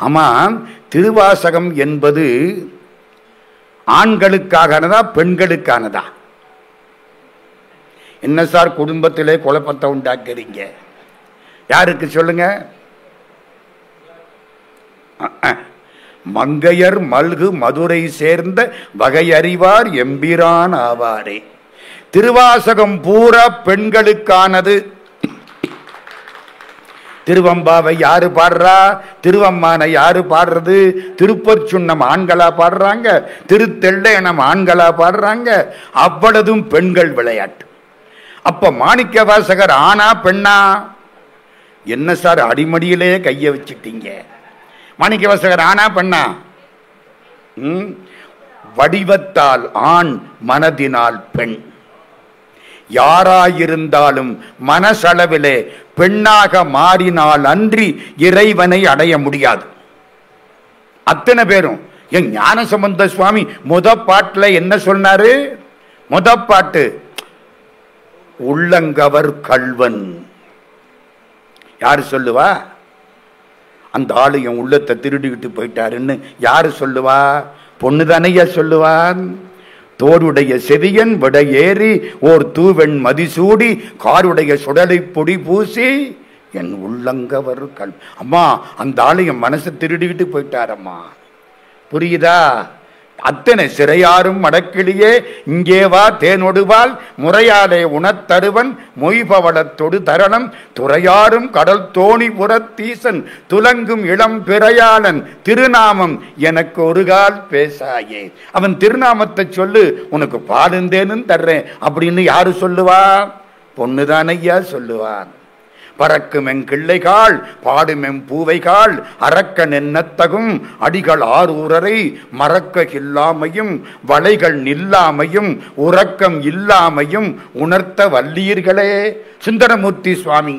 ஆமா, திருவாசகம் என்பது ஆண்களுக்கானதா பெண்களுக்கானதா? என்ன சார் குடும்பத்திலே குழப்பத்தை உண்டாக்குறீங்க? யாருக்கு சொல்லுங்க? மங்கையர் மல்கு மதுரை சேர்ந்த வகையறிவார் எம்பிரான் ஆவாரே. திருவாசகம் பூரா பெண்களுக்கானது. திருவம்பாவை யாரு பாடுறா? திருவம்மானை யாரு பாடுறது? திருப்பொற்சுன்னம் ஆண்களா பாடுறாங்க, திருத்தெள்ளையனம் ஆண்களா பாடுறாங்க. அவ்வளவும் பெண்கள் விளையாட்டு. அப்ப மாணிக்க வாசகர் ஆனா பெண்ணா? என்ன சார் அடிமடியிலே கைய வச்சுட்டீங்க? மாணிக்க வாசகர் ஆனா பெண்ணா? வடிவத்தால் ஆண், மனதினால் பெண். யாராயிருந்தாலும் மனசளவிலே பெண்ணாக மாறினால் அன்றி இறைவனை அடைய முடியாது. அத்தனை பேரும் என் ஞானசம்பந்த சுவாமி பாட்டுல என்ன சொன்னாரு? பாட்டு உள்ளங்கவர் கள்வன். யாரு சொல்லுவா? அந்த ஆளு என் உள்ளத்தை திருடிக்கிட்டு போயிட்டாருன்னு யாரு சொல்லுவா? பொண்ணுதானையா சொல்லுவான். தோருடைய செவியன் விட ஏறி ஓர் தூவெண் மதிசூடி காருடைய சுடலை பொடி பூசி என் உள்ளங்கவர் கல். அம்மா, அந்த ஆளு என் மனசை திருடிக்கிட்டு போயிட்டாரம்மா. புரியுதா? அத்தனை சிறையாரும் மடக்கிளியே இங்கே வா தேனொடுவால் முறையாலே உணத்தருவன் மொய்பவளத்தொடு தரணம் துறையாரும் கடல் தோணி புறத்தீசன் துலங்கும் இளம் பிறையாளன் திருநாமம் எனக்கு ஒரு கால் பேசாயே. அவன் திருநாமத்தை சொல்லு, உனக்கு பாடுந்தேன்னு தர்றேன் அப்படின்னு யாரு சொல்லுவா? பொண்ணுதான் ஐயா சொல்லுவான். பறக்கும் என் கிள்ளைகால் பாடும் என் பூவைகால் அரக்க நென்னத்தகும் அடிகள் ஆரூரரை மறக்க இல்லாமையும் வளைகள் நில்லாமையும் உறக்கம் இல்லாமையும் உணர்த்த வல்லீர்களே. சுந்தரமூர்த்தி சுவாமி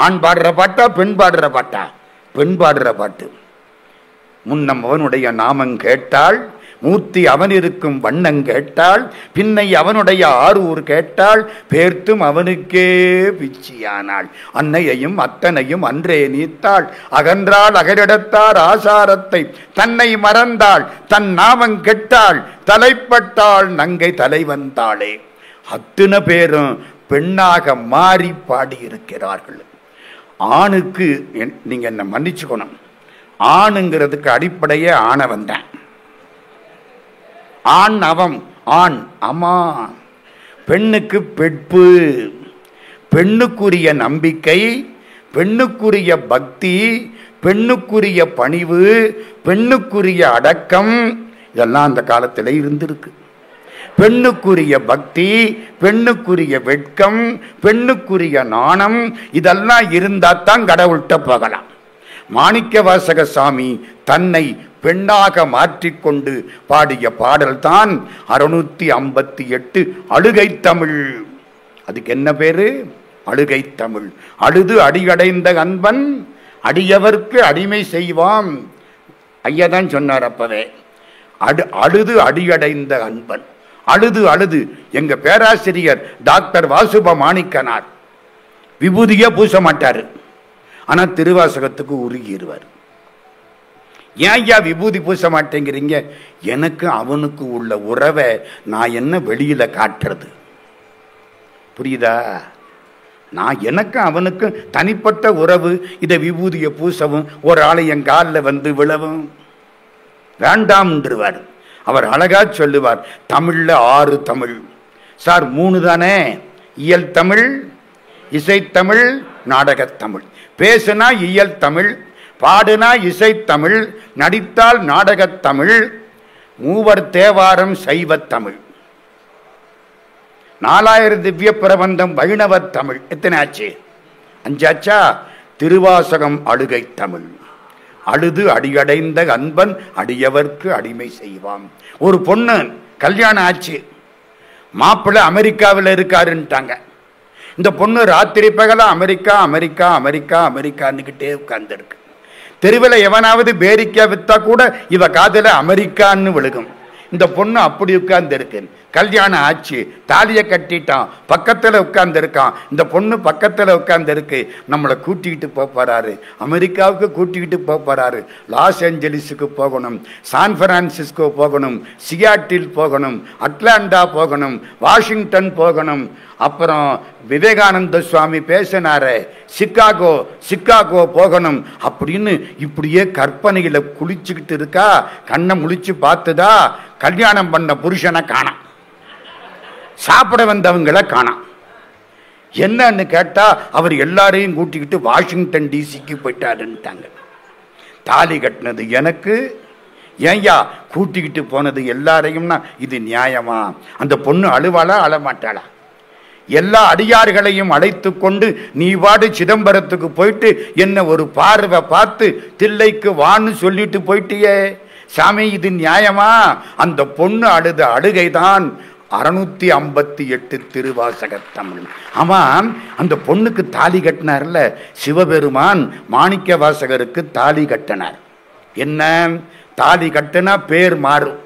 ஆண் பாடுற பாட்டா பெண் பாடுற பாட்டா? பெண் பாடுற பாட்டு. முன்னம் அவனுடைய நாமம் கேட்டாள், மூர்த்தி அவன் இருக்கும் வண்ணம் கேட்டாள், பின்னை அவனுடைய ஆரூர் கேட்டாள், பேர்த்தும் அவனுக்கே பிச்சியானாள். அன்னையையும் அத்தனையும் அன்றே நீத்தாள், அகன்றாள் அகரிடத்தார் ஆசாரத்தை தன்னை மறந்தாள், தன் நாமம் கெட்டாள், தலைப்பட்டாள் நங்கை தலைவந்தாளே. அத்தனை பேரும் பெண்ணாக மாறி பாடியிருக்கிறார்கள். ஆணுக்கு நீங்க என்ன மன்னிச்சுக்கணும், ஆணுங்கிறதுக்கு அடிப்படையே ஆணவன் தான். ஆண் அவம், ஆண் அம்மா. பெண்ணுக்கு பெட்பு, பெண்ணுக்குரிய நம்பிக்கை, பெண்ணுக்குரிய பக்தி, பெண்ணுக்குரிய பணிவு, பெண்ணுக்குரிய அடக்கம், இதெல்லாம் அந்த காலத்தில் இருந்திருக்கு. பெண்ணுக்குரிய பக்தி, பெண்ணுக்குரிய வெட்கம், பெண்ணுக்குரிய நாணம், இதெல்லாம் இருந்தாத்தான் கடவுள்கிட்ட போகலாம். மாணிக்க வாசக சாமி தன்னை பெண்ணாக மாற்றிக்கொண்டு பாடிய பாடல் தான் 658 அழுகை தமிழ். அதுக்கு என்ன பேரு? அழுகை தமிழ். அழுது அடியடைந்த அன்பன் அடியவர்க்கு அடிமை செய்வான். ஐயாதான் சொன்னார் அப்பவே. அழுது அடியடைந்த அன்பன். அழுது அழுது எங்க பேராசிரியர் டாக்டர் வாசுப மாணிக்கனார் விபூதியே பூச மாட்டாரு, ஆனா திருவாசகத்துக்கு உருகிடுவார். ஏன் ஐயா விபூதி பூச மாட்டேங்கிறீங்க? எனக்கு அவனுக்கு உள்ள உறவை நான் என்ன வெளியில காட்டுறது? புரியுதா? நான் எனக்கு அவனுக்கு தனிப்பட்ட உறவு. இதை விபூதியை பூசவும் ஒரு ஆளை என் காலில் வந்து விழவும் வேண்டாம்ன்றுவார். அவர் அழகா சொல்லுவார், தமிழ்ல 6 தமிழ் சார். 3 தானே? இயல் தமிழ், இசைத்தமிழ், நாடகத்தமிழ். பேசுனா இயல் தமிழ், பாடுனா இசைத்தமிழ், நடித்தால் நாடகத்தமிழ், மூவர் தேவாரம் சைவத்தமிழ், 4000 திவ்ய பிரபந்தம் வைணவத் தமிழ். எத்தனை ஆச்சு? 5 ஆச்சா? திருவாசகம் அழுகை தமிழ். அழுது அடியடைந்த அன்பன் அடியவர்க்கு அடிமை செய்வான். ஒரு பொண்ணு கல்யாணம் ஆச்சு, மாப்பிள்ளை அமெரிக்காவில் இருக்காருன்ட்டாங்க. இந்த பொண்ணு ராத்திரி பகல அமெரிக்கா அமெரிக்கா அமெரிக்கா அமெரிக்கான்னுக்கிட்டே உட்கார்ந்துருக்கு. தெருவில் எவனாவது பேரிக்கா வித்தா கூட இவ காதல அமெரிக்கான்னு விழுகும். இந்த பொண்ணு அப்படி உட்கார்ந்து இருக்கு. கல்யாணம் ஆச்சு, தாலியை கட்டிட்டான், பக்கத்தில் உட்கார்ந்து இருக்கான். இந்த பொண்ணு பக்கத்தில் உட்கார்ந்து இருக்கு. நம்மளை கூட்டிக்கிட்டு போறாரு, அமெரிக்காவுக்கு கூட்டிக்கிட்டு போறாரு. லாஸ் ஏஞ்சலிஸுக்கு போகணும், சான் பிரான்சிஸ்கோ போகணும், சியாட்டில் போகணும், அட்லாண்டா போகணும், வாஷிங்டன் போகணும். அப்புறம் விவேகானந்த சுவாமி பேசினாரே, சிக்காகோ போகணும் அப்படின்னு இப்படியே கற்பனையில குளிச்சுக்கிட்டு இருக்கா. கண்ணை முழிச்சு பார்த்துதா, கல்யாணம் பண்ண புருஷனை காணாம், சாப்பிட வந்தவங்களை காணாம். என்னன்னு கேட்டா, அவர் எல்லாரையும் கூட்டிக்கிட்டு வாஷிங்டன் டிசிக்கு போயிட்டாருன்ட்டாங்க. தாலி கட்டினது எனக்கு, ஏன்யா கூட்டிக்கிட்டு போனது எல்லாரையும்னா இது நியாயமா? அந்த பொண்ணு அழுவாளா அழமாட்டாளா? எல்லா அடியார்களையும் அழைத்து கொண்டு நீ வாடு சிதம்பரத்துக்கு போயிட்டு என்ன ஒரு பார்வை பார்த்து தில்லைக்கு வான்னு சொல்லிட்டு போயிட்டியே சாமி, இது நியாயமா? அந்த பொண்ணு அழுத அழுகைதான் 658 திருவாசக தமிழ். ஆமாம், அந்த பொண்ணுக்கு தாலி கட்டினார்ல சிவபெருமான், மாணிக்க வாசகருக்கு தாலி கட்டினார். என்ன தாலி கட்டினா பேர் மாறும்.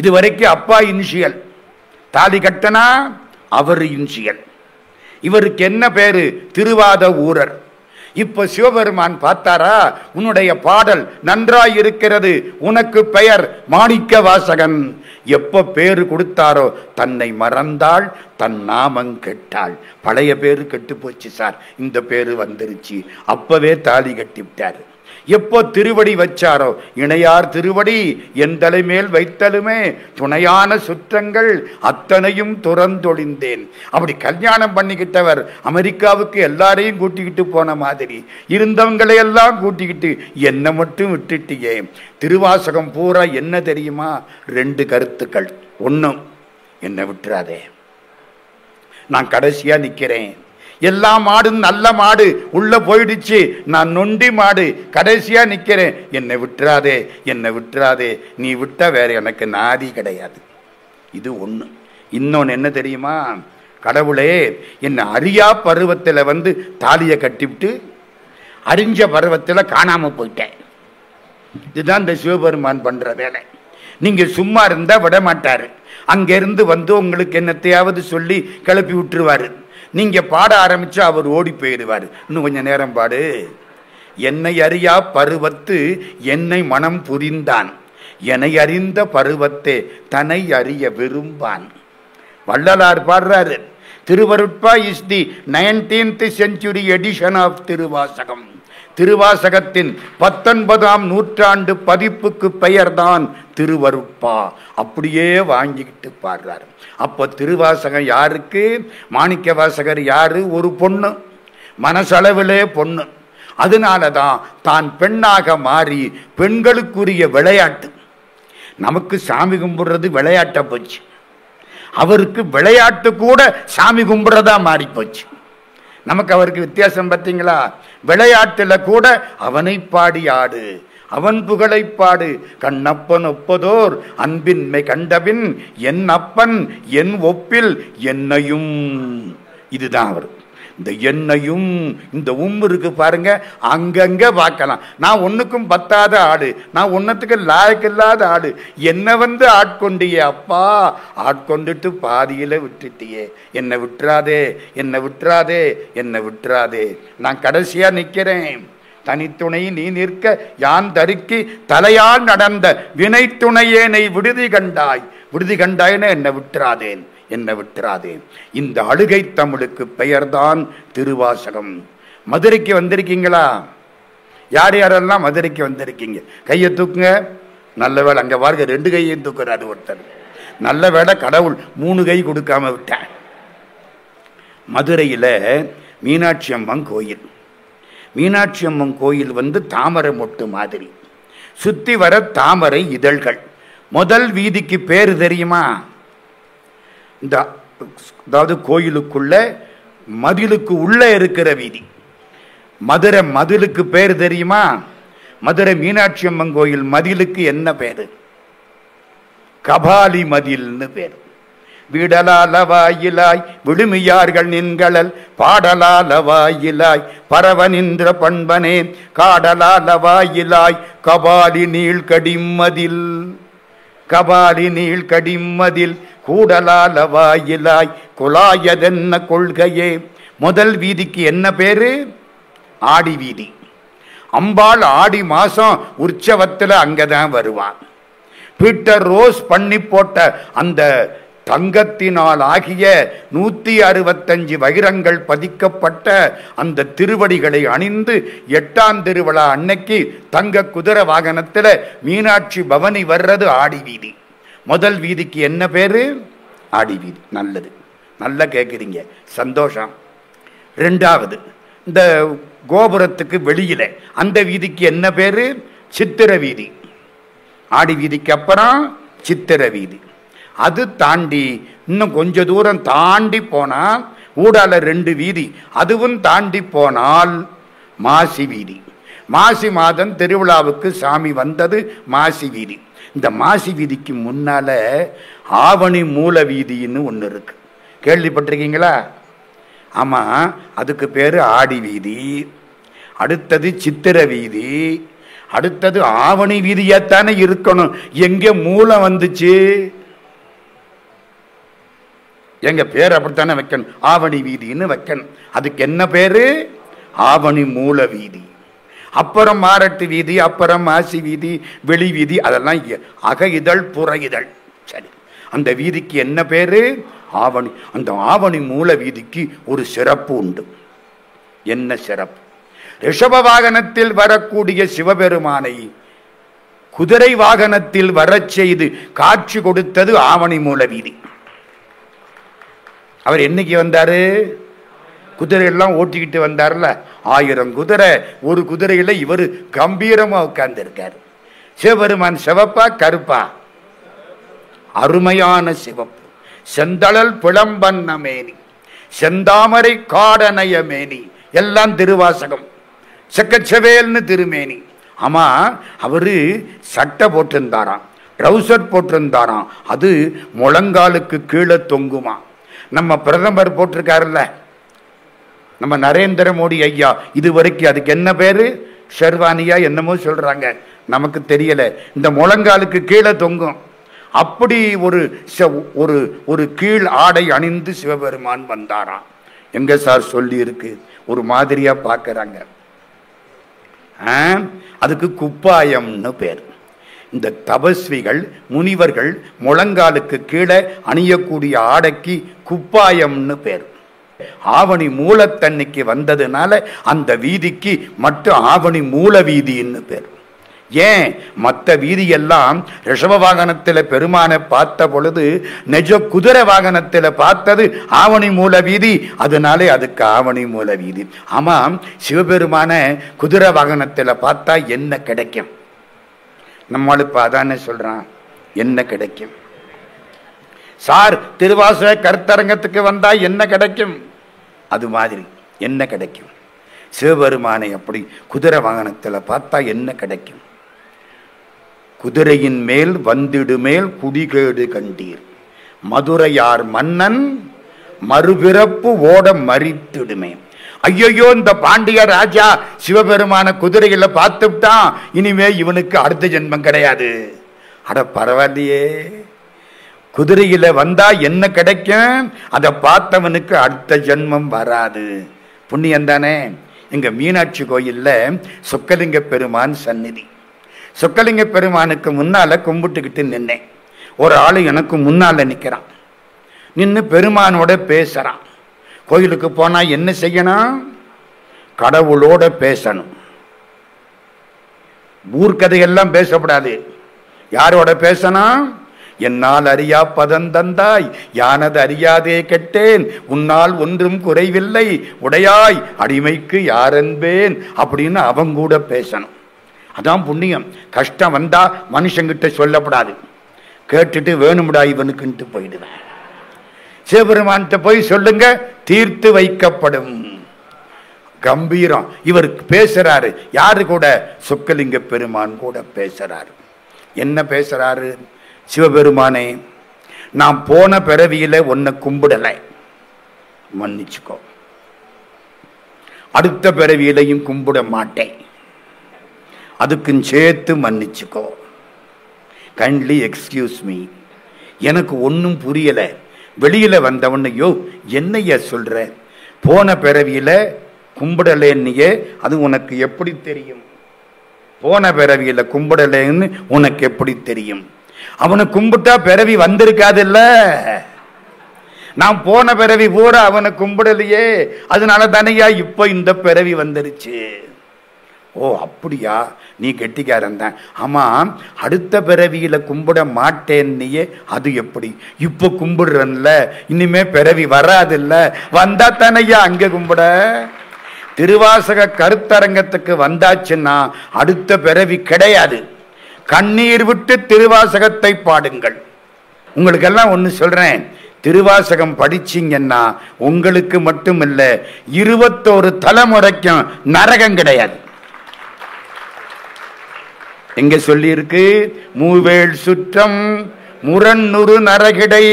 இதுவரைக்கும் அப்பா இனிஷியல், தாலி கட்டனா அவர் இன்சியல். இவருக்கு என்ன பேரு? திருவாத ஊரர். இப்ப சிவபெருமான் பார்த்தாரா, உன்னுடைய பாடல் நன்றாய் இருக்கிறது, உனக்கு பெயர் மாணிக்க வாசகன். எப்ப பேரு கொடுத்தாரோ தன்னை மறந்தாள், தன் நாமம் கெட்டாள். பழைய பேரு கெட்டு போச்சு சார், இந்த பேரு வந்துருச்சு. அப்பவே தாலி கட்டி விட்டாரு. எப்போ திருவடி வச்சாரோ, இணையார் திருவடி என் தலைமேல் வைத்தலுமே துணையான சுற்றங்கள் அத்தனையும் துறந்தொழிந்தேன். அப்படி கல்யாணம் பண்ணிக்கிட்டவர் அமெரிக்காவுக்கு எல்லாரையும் கூட்டிக்கிட்டு போன மாதிரி இருந்தவங்களை எல்லாம் கூட்டிக்கிட்டு என்னை மட்டும் விட்டுட்டியே. திருவாசகம் பூரா என்ன தெரியுமா? 2 கருத்துக்கள். 1, என்னை விட்டுறாதே, நான் கடைசியா நிக்கிறேன். எல்லா மாடும் நல்ல மாடு உள்ள போயிடுச்சு, நான் நொண்டி மாடு கடைசியா நிக்கிறேன். என்னை விட்டுறாதே, என்னை விட்டுறாதே, நீ விட்டா வேற எனக்கு நாதி கிடையாது. இது 1. இன்னொன்னு என்ன தெரியுமா? கடவுளே, என்ன அறியா பருவத்தில் வந்து தாலியை கட்டிவிட்டு அறிஞ்ச பருவத்தில் காணாம போயிட்டேன். இதுதான் இந்த சிவபெருமான் பண்ற வேலை. நீங்க சும்மா இருந்தா விட மாட்டாரு. அங்கிருந்து வந்து உங்களுக்கு என்னத்தையாவது சொல்லி கிளப்பி விட்டுருவாரு. நீங்க பாட ஆரம்பிச்சா அவர் ஓடி போயிடுவார். இன்னும் கொஞ்சம் நேரம் பாடு. என்னை அறியா பருவத்து என்னை மனம் புரிந்தான், என்னை அறிந்த பருவத்தே தன்னை அறிய விரும்பான். வள்ளலார் பாடுறாரு. Thiruvarutpa is the 19th century edition of Thiruvasagam. திருவாசகத்தின் 19ஆம் நூற்றாண்டு பதிப்புக்கு பெயர்தான் திருவருட்பா. அப்படியே வாங்கிக்கிட்டு பாடுறாரு. அப்போ திருவாசகம் யாருக்கு? மாணிக்க வாசகர் யாரு? ஒரு பொண்ணு, மனசளவிலே பொண்ணு. அதனாலதான் தான் பெண்ணாக மாறி பெண்களுக்குரிய விளையாட்டு. நமக்கு சாமி கும்பிடுறது விளையாட்ட போச்சு, அவருக்கு விளையாட்டு கூட சாமி கும்பிடுறதா மாறி போச்சு. நமக்கு அவருக்கு வித்தியாசம் பார்த்தீங்களா? விளையாட்டுல கூட அவனை பாடி ஆடு, அவன் புகழை பாடு. கண்ணப்பன் ஒப்பதோர் அன்பின்மை கண்டபின் என் அப்பன் என் ஒப்பில் என்னையும். இதுதான் அவர். இந்த எண்ணையும் இந்த இருக்கு பாருங்க, அங்கங்க பார்க்கலாம். நான் ஒன்னுக்கும் பத்தாத ஆடு, நான் ஒன்னத்துக்கு லாயக்கில்லாத ஆடு, என்ன வந்து ஆட்கொண்டியே அப்பா, ஆட்கொண்டுட்டு பாதியில விட்டுட்டியே. என்னை விட்டுறாதே, என்னை விட்டுறாதே, என்னை விட்டுறாதே. நான் கடைசியா நிக்கிறேன். தனித்துணை நீ நிற்க யான் தருக்கி தலையால் நடந்த வினை துணையேனை விடுதி கண்டாய். விடுதி கண்டாய்னு என்னை விட்டுறாதேன், என்னை விட்டுறாதேன். இந்த அழுகை தமிழுக்கு பெயர்தான் திருவாசகம். மதுரைக்கு வந்திருக்கீங்களா? யார் யாரெல்லாம் மதுரைக்கு வந்திருக்கீங்க கையை தூக்குங்க. நல்ல வேலை, அங்க பாருங்க 2 கையையும் தூக்குறாரு ஒருத்தர். நல்ல வேலை, கடவுள் 3 கை கொடுக்காம விட்டார். மதுரையில மீனாட்சி அம்மன் கோயில். மீனாட்சி அம்மன் கோயில் வந்து தாமரை மொட்டு மாதிரி, சுத்தி வர தாமரை இதழ்கள். முதல் வீதிக்கு பேரு தெரியுமா? இந்த அதாவது கோயிலுக்குள்ள மதிலுக்கு உள்ள இருக்கிற வீதி. மதுரை மதிலுக்கு பேர் தெரியுமா? மதுரை மீனாட்சி அம்மன் கோயில் மதிலுக்கு என்ன பேரு? கபாலி மதில்னு பேர். வீடலாலவாயிலாய் விடுமியார்கள் நின்களல் பாடலாலவாயிலாய் பரவ நின்ற பண்பனே காடலாலவாயிலாய் கபாலி நீள்கடிமதில். கபாலி நீள் கடிமதில் கூடலால வாயிலாய் குலாயதென்ன கொள்கையே. முதல் வீதிக்கு என்ன பேரு? ஆடி வீதி. அம்பாள் ஆடி மாசம் உற்சவத்தில் அங்கதான் வருவான். பீட்டர் ரோஸ் பண்ணி போட்ட அந்த தங்கத்தினால் ஆகிய 165 வைரங்கள் பதிக்கப்பட்ட அந்த திருவடிகளை அணிந்து 8ஆம் திருவிழா அன்னைக்கு தங்க குதிரை வாகனத்தில் மீனாட்சி பவனி வர்றது ஆடி வீதி. முதல் வீதிக்கு என்ன பேரு? ஆடி வீதி. நல்லது, நல்லா கேட்குறீங்க, சந்தோஷம். ரெண்டாவது, இந்த கோபுரத்துக்கு வெளியில அந்த வீதிக்கு என்ன பேரு? சித்திர வீதி. ஆடி வீதிக்கு அப்புறம் சித்திர வீதி. அது தாண்டி இன்னும் கொஞ்ச தூரம் தாண்டி போனால் ஊடால 2 வீதி, அதுவும் தாண்டி போனால் மாசி வீதி. மாசி மாதம் திருவிழாவுக்கு சாமி வந்தது மாசி வீதி. இந்த மாசி வீதிக்கு முன்னால ஆவணி மூல வீதின்னு ஒன்று இருக்கு, கேள்விப்பட்டிருக்கீங்களா? ஆமா, அதுக்கு பேரு ஆடி வீதி. அடுத்தது சித்திர வீதி, அடுத்தது ஆவணி வீதியாத்தானே இருக்கணும். எங்க மூலம் வந்துச்சு? எங்க பேர் அப்படித்தானே வைக்கணும், ஆவணி வீதின்னு வைக்கணும். அதுக்கு என்ன பேரு? ஆவணி மூல வீதி. அப்புறம் மாரட்டு வீதி, அப்புறம் மாசி வீதி, வெளி வீதி, அதெல்லாம் அக இதழ் புற இதழ். சரி, அந்த வீதிக்கு என்ன பேரு? ஆவணி. அந்த ஆவணி மூல வீதிக்கு ஒரு சிறப்பு உண்டு. என்ன சிறப்பு? ரிஷப வாகனத்தில் வரக்கூடிய சிவபெருமானை குதிரை வாகனத்தில் வரச் செய்து காட்சி கொடுத்தது ஆவணி மூல வீதி. அவர் என்னைக்கு வந்தாரு? குதிரை எல்லாம் ஓட்டிக்கிட்டு வந்தார்ல, 1000 குதிரை. ஒரு குதிரையில இவர் கம்பீரமா உட்கார்ந்து இருக்காரு. சிவபெருமான் சிவப்பா கருப்பா? அருமையான சிவப்பு. செந்தழல் பிளம்பன்ன மேனி, செந்தாமரை காடனைய மேனி, எல்லாம் திருவாசகம். செக்கச்சவேல்னு திருமேனி. ஆமா, அவரு சட்டை போட்டிருந்தாராம், ட்ரௌசர் போட்டிருந்தாராம், அது முழங்காலுக்கு கீழே தொங்குமா. நம்ம பிரதமர் போட்டிருக்காருல்ல, நம்ம நரேந்திர மோடி ஐயா, இது வரைக்கும் அதுக்கு என்ன பேரு? ஷெர்வானியா என்னமோ சொல்றாங்க, நமக்கு தெரியல. இந்த முழங்காலுக்கு கீழே தொங்கும். அப்படி ஒரு ஒரு கீழ் ஆடை அணிந்து சிவபெருமான் வந்தாராம். எங்க சார் சொல்லி இருக்கு? ஒரு மாதிரியா பார்க்கறாங்க. அதுக்கு குப்பாயம்னு பேர். இந்த தபஸ்விகள் முனிவர்கள் முழங்காலுக்கு கீழே அணியக்கூடிய ஆடைக்கு குப்பாயம்னு பேர். ஆவணி மூலத்தன்னைக்கு வந்ததுனால அந்த வீதிக்கு மட்டும் ஆவணி மூல வீதின்னு பேர். ஏன் மற்ற வீதியெல்லாம் ரிஷப வாகனத்தில் பெருமானை பார்த்த பொழுது நெஜ குதிரை வாகனத்தில் பார்த்தது ஆவணி மூல வீதி, அதனாலே அதுக்கு ஆவணி மூல வீதி. ஆமாம், சிவபெருமான குதிரை வாகனத்தில் பார்த்தா என்ன கிடைக்கும்? நம்மளுக்கு அதானே சொல்றான், என்ன கிடைக்கும் சார்? திருவாசக கருத்தரங்கத்துக்கு வந்தா என்ன கிடைக்கும்? அது மாதிரி என்ன கிடைக்கும்? சிவபெருமானை அப்படி குதிரை வாகனத்தில் பார்த்தா என்ன கிடைக்கும்? குதிரையின் மேல் வந்திடுமேல் குடிகேடு கண்டீர், மதுரையார் மன்னன் மறுபிறப்பு ஓட மறித்திடுமே. ஐயோ, இந்த பாண்டிய ராஜா சிவபெருமான குதிரையில பார்த்துட்டான், இனிமே இவனுக்கு அடுத்த ஜென்மம் கிடையாது. அட பரவாயில்லையே, குதிரையில வந்தா என்ன கிடைக்கும்? அதை பார்த்தவனுக்கு அடுத்த ஜென்மம் வராது. புண்ணியம் தானே. எங்க மீனாட்சி கோயில்ல சொக்கலிங்க பெருமான் சந்நிதி. சொக்கலிங்க பெருமானுக்கு முன்னால கும்பிட்டுக்கிட்டு நின்னேன். ஒரு ஆளு எனக்கு முன்னால நிக்கிறான், நின்று பெருமானோட பேசுறான். கோயிலுக்கு போனா என்ன செய்யணும்? கடவுளோட பேசணும். ஊர்க்கதையெல்லாம் பேசப்படாது. யாரோட பேசணும்? என்னால் அறியா பதந்தந்தாய் யானது அறியாதே கெட்டேன், உன்னால் ஒன்றும் குறைவில்லை உடையாய் அடிமைக்கு யாரென்பேன் அப்படின்னு அவங்க கூட பேசணும். அதான் புண்ணியம். கஷ்டம் வந்தா மனுஷங்கிட்ட சொல்லப்படாது, கேட்டுட்டு வேணும்டா இவனுக்குன்ட்டு போயிடுவேன். சிவபெருமான்கிட்ட போய் சொல்லுங்க, தீர்த்து வைக்கப்படும். கம்பீரம். இவர் பேசுறாரு. யாரு கூட? சொக்கலிங்க பெருமான் கூட பேசுறாரு. என்ன பேசுறாரு? சிவபெருமானே, நான் போன பிறவியில உன்னை கும்பிடலை, மன்னிச்சுக்கோ. அடுத்த பிறவியிலையும் கும்பிட மாட்டேன், அதுக்கும் சேர்த்து மன்னிச்சுக்கோ. கைண்ட்லி எக்ஸ்கியூஸ் மீ, எனக்கு ஒன்றும் புரியலை. வெளியில வந்தவனையோ என்னைய சொல்ற, போன பிறவியில கும்பிடலேன்னியே, அது உனக்கு எப்படி தெரியும்? போன பிறவியில கும்பிடலேன்னு உனக்கு எப்படி தெரியும்? அவனை கும்பிட்டா பிறவி வந்திருக்காது இல்ல. நான் போன பிறவி பூரா அவனை கும்பிடலையே, அதனால தானையா இப்ப இந்த பிறவி வந்துருச்சு. ஓ அப்படியா, நீ கெட்டிக்காரன் தான். ஆமா, அடுத்த பிறவியில கும்பிட மாட்டேன்னியே, அது எப்படி? இப்ப கும்பிடுறன்ல, இனிமே பிறவி வராது இல்ல, வந்தா தானையா அங்க கும்பிட. திருவாசக கருத்தரங்கத்துக்கு வந்தாச்சுன்னா அடுத்த பிறவி கிடையாது. கண்ணீர் விட்டு திருவாசகத்தை பாடுங்கள். உங்களுக்கெல்லாம் ஒன்னு சொல்றேன், திருவாசகம் படிச்சீங்கன்னா உங்களுக்கு மட்டும் இல்ல, 21 தலைமுறைக்கும் நரகம் கிடையாது. எங்க சொல்லி இருக்கு? மூவேள் சுற்றம் முரண்ணுறு நரகிடை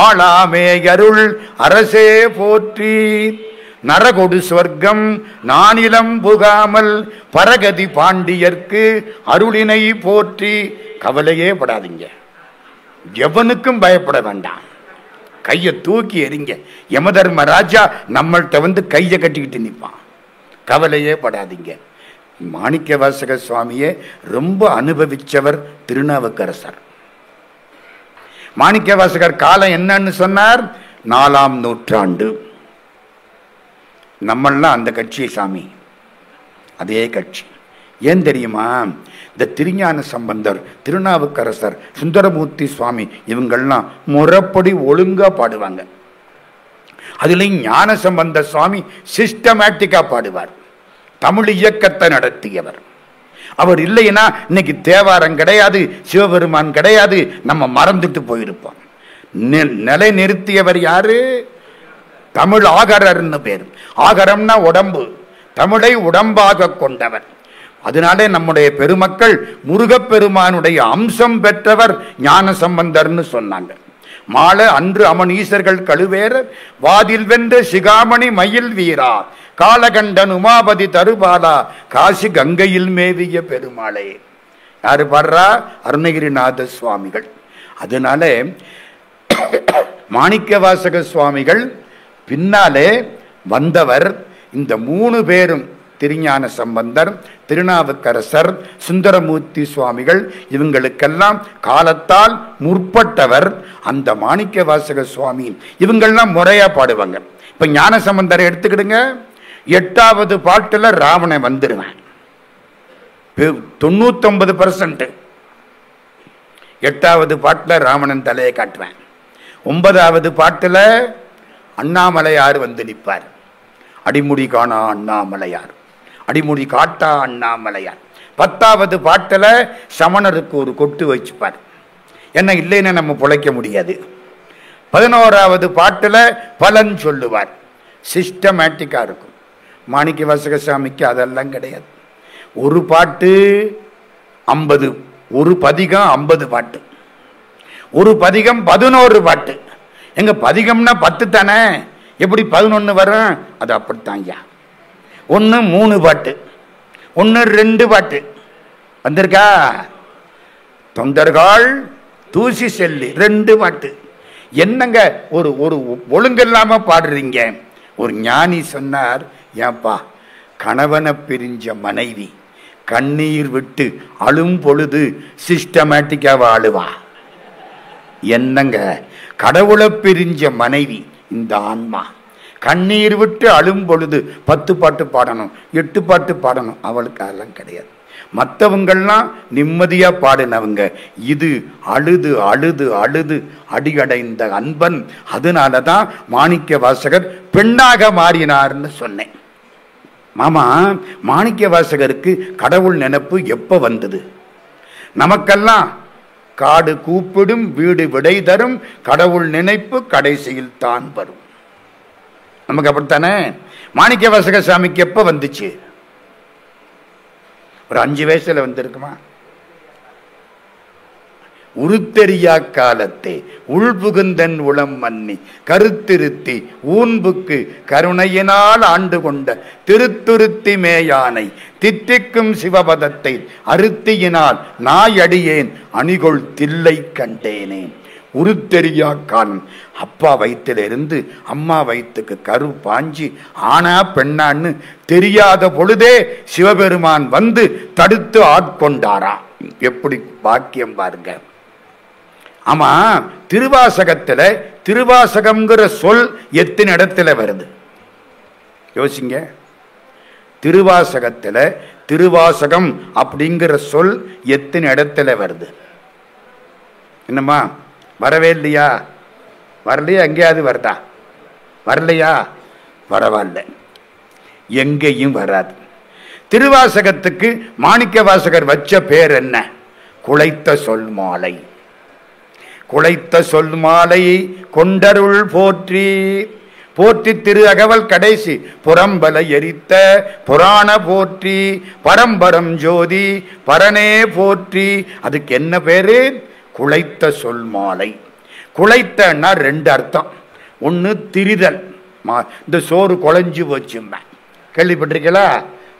ஆளாமே அருள் அரசே போற்றி, நரகொடு சொர்க்கம் நானிலம் புகாமல் பரகதி பாண்டியர்க்கு அருளினை போற்றி. கவலையே படாதீங்க, எவனுக்கும் பயப்பட வேண்டாம். கையை தூக்கி எறிங்க. யமதர்மராஜா நம்மள்கிட்ட கையை கட்டிக்கிட்டு நிற்பான். கவலையே படாதீங்க. மாணிக்கவாசக சுவாமியே ரொம்ப அனுபவிச்சவர் திருநாவுக்கரசர். மாணிக்கவாசகர் காலம் என்னன்னு சொன்னார்? 4ஆம் நூற்றாண்டு. நம்மளாம் அந்த கட்சி சாமி, அதே கட்சி. ஏன் தெரியுமா? இந்த திருஞான சம்பந்தர், திருநாவுக்கரசர், சுந்தரமூர்த்தி சுவாமி இவங்கள்லாம் முறைப்படி ஒழுங்கா பாடுவாங்க. அதுலயும் ஞான சம்பந்த சுவாமி சிஸ்டமேட்டிக்கா பாடுவார். தமிழ் இயக்கத்தை நடத்தியவர் அவர். இல்லைன்னா இன்னைக்கு தேவாரம் கிடையாது, சிவபெருமான் கிடையாது, நம்ம மறந்துட்டு போயிருப்போம். நிலை நிறுத்தியவர் யாரு? தமிழ் ஆகரர்னு பேர். ஆகரம்னா உடம்பு, தமிழை உடம்பாக கொண்டவர். அதனாலே நம்முடைய பெருமக்கள் முருகப்பெருமானுடைய அம்சம் பெற்றவர் ஞான சம்பந்தர்னு சொன்னாங்க. மாலை அன்று அமன் ஈசர்கள் கழுவேற வாதில் வென்ற சிகாமணி மயில் வீரா காலகண்டன் உமாபதி தருபாலா காசி கங்கையில் மேவிய பெருமாளே. யாரு பாடுறா? அருணகிரிநாத சுவாமிகள். அதனால மாணிக்கவாசக சுவாமிகள் பின்னாலே வந்தவர். இந்த 3 பேரும், திருஞான சம்பந்தர், திருநாவுக்கரசர், சுந்தரமூர்த்தி சுவாமிகள், இவங்களுக்கெல்லாம் காலத்தால் முற்பட்டவர். அந்த மாணிக்கவாசக சுவாமி இவங்கெல்லாம் முறையா பாடுவாங்க. இப்ப ஞான சம்பந்தரை எடுத்துக்கிடுங்க. 8வது பாட்டுல ராவணன் வந்துருவேன் 99%. 8வது பாட்டுல ராவணன் தலையை காட்டுவேன். 9வது பாட்டுல அண்ணாமலையார் வந்து நிற்பார். அடிமுடி காணா அண்ணாமலையார், அடிமுடி காட்டா அண்ணாமலையார். 10வது பாட்டுல சமணருக்கு ஒரு கொட்டு வச்சுப்பார். என்ன இல்லைன்னு நம்ம பிழைக்க முடியாது. 11வது பாட்டுல பலன் சொல்லுவார். சிஸ்டமேட்டிக்கா இருக்கும். மாணிக்கவாசக சாமிக்கு அதெல்லாம் கிடையாது. ஒரு பாட்டு 50, ஒரு பதிகம் 50 பாட்டு, ஒரு பதிகம் 11 பாட்டு. எங்க பதிகம்னா 10 தானே, எப்படி 11 வரும்? அது அப்படித்தான் ஐயா. 1 3 பாட்டு, 1 2 பாட்டு வந்திருக்கா? தொண்டர்கள் தூசி செல்லி 2 பாட்டு. என்னங்க ஒரு ஒரு ஒழுங்கு இல்லாம பாடுறீங்க. ஒரு ஞானி சொன்னார், ஏன்பா கணவனை பிரிஞ்ச மனைவி கண்ணீர் விட்டு அழும் பொழுது சிஸ்டமேட்டிக்காவா அழுவா? என்னங்க, கடவுளை பிரிஞ்ச மனைவி இந்த ஆன்மா கண்ணீர் விட்டு அழும் பொழுது 10 பாட்டு பாடணும், 8 பாட்டு பாடணும். அவளுக்கு அதெல்லாம் கிடையாது. மற்றவங்கள்லாம் நிம்மதியா பாடினவங்க. இது அழுது அழுது அழுது அடியடைந்த அன்பன். அதனாலதான் மாணிக்க வாசகர் பெண்ணாக மாறினார்னு சொன்னேன். மாமா, மாணிக்க வாசகருக்கு கடவுள் நினைப்பு எப்ப வந்தது? நமக்கெல்லாம் காடு கூப்பிடும் வீடு விடை தரும் கடவுள் நினைப்பு கடைசியில் தான் வரும். நமக்கு அப்படித்தானே? மாணிக்க வாசக சாமிக்கு எப்ப வந்துச்சு? ஒரு 5 வயசுல வந்திருக்குமா? உருத்தெரியா காலத்தே உள்புகுந்தன் உளம் மன்னி கருத்திருத்தி ஊன்புக்கு கருணையினால் ஆண்டு கொண்ட திருத்துருத்தி மேயானை தித்திக்கும் சிவபதத்தை அருத்தியினால் நாயடியேன் அணிகொள் தில்லை கண்டேனே. உருத்தெரியா காலம், அப்பா வயிற்றிலிருந்து அம்மா வயிற்றுக்கு கரு பாஞ்சி ஆனா பெண்ணான்னு தெரியாத பொழுதே சிவபெருமான் வந்து தடுத்து ஆட்கொண்டாரா. எப்படி பாக்கியம் பாருங்க. ஆமா, திருவாசகத்துல திருவாசகம்ங்கிற சொல் எத்தனை இடத்துல வருது யோசிங்க. திருவாசகத்துல திருவாசகம் அப்படிங்கிற சொல் எத்தனை இடத்துல வருது? என்னம்மா வரவே இல்லையா? வரலையா? எங்கேயாவது வருதா? வரலையா? பரவாயில்ல, எங்கேயும் வராது. திருவாசகத்துக்கு மாணிக்க வாசகர் வச்ச பேர் என்ன? குழைத்த சொல் மாலை. குழைத்த சொல் மாலை கொண்டருள் போற்றி. போற்றி திரு அகவல் கடைசி புறம்பல எரித்த புராண போற்றி பரம்பரம் ஜோதி பரனே போற்றி. அதுக்கு என்ன பேரு? குழைத்த சொல் மாலை. குழைத்தன்னா ரெண்டு அர்த்தம். ஒன்று திரிதல், இந்த சோறு குழஞ்சு போச்சும்ப, கேள்விப்பட்டிருக்கீங்களா?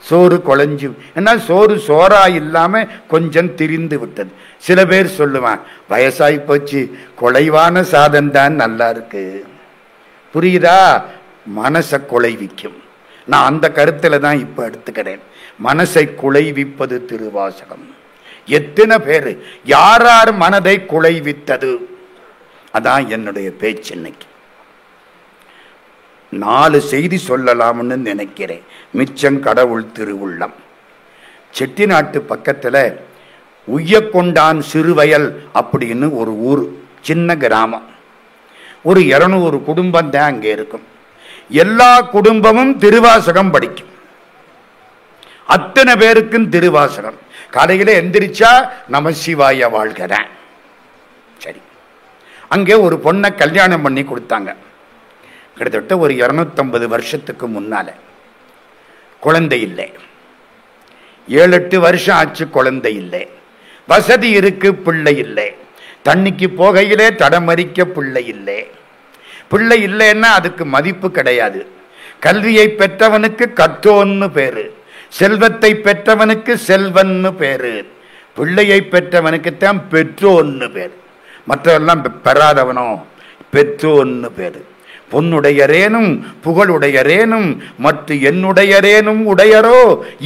சோறு குழஞ்சு என்ன, சோறு சோறா இல்லாம கொஞ்சம் திரிந்து விட்டது. சில பேர் சொல்லுவான், வயசாகி போச்சு, குலைவான சாதம் தான் நல்லா இருக்கு. புரியுதா? மனசை குலைவிக்கும். நான் அந்த கருத்துல தான் இப்ப எடுத்துக்கிறேன். மனசை குலைவிப்பது திருவாசகம். எத்தனை பேரு யார் யார் மனதை குலைவித்தது? அதான் என்னுடைய பேச்சு. இன்னைக்கு 4 செய்தி சொல்லலாம்னு நினைக்கிறேன். மிச்சம் கடவுள் திருவுள்ளம். செட்டிநாட்டு பக்கத்துல உய்யக்கொண்டான் சிறுவயல் அப்படின்னு ஒரு ஊர், சின்ன கிராமம். ஒரு 200 குடும்பம் தான் அங்கே இருக்கும். எல்லா குடும்பமும் திருவாசகம் படிக்கும். அத்தனை பேருக்கும் திருவாசகம். காலையில எந்திரிச்சா நமசிவாய வாழ்கிறேன். சரி, அங்கே ஒரு பொண்ணை கல்யாணம் பண்ணி கொடுத்தாங்க. கிட்டத்தட்ட ஒரு 250 வருஷத்துக்கு முன்னால. குழந்தை இல்லை. 7-8 வருஷம் ஆச்சு, குழந்தை இல்லை. வசதி இருக்கு, பிள்ளை இல்லை. தண்ணிக்கு போகையிலே தடமறிக்க பிள்ளை இல்லை. பிள்ளை இல்லைன்னா அதுக்கு மதிப்பு கிடையாது. கல்வியை பெற்றவனுக்கு கற்றோன்னு பேரு, செல்வத்தை பெற்றவனுக்கு செல்வன்னு பேரு, பிள்ளையை பெற்றவனுக்குத்தான் பெற்றோன்னு பேரு. மற்றவெல்லாம் பெறாதவனோ பெற்றோன்னு பேரு. பொன்னுடையரேனும் புகழுடையரேனும் மற்ற என்னுடையரேனும் உடையரோ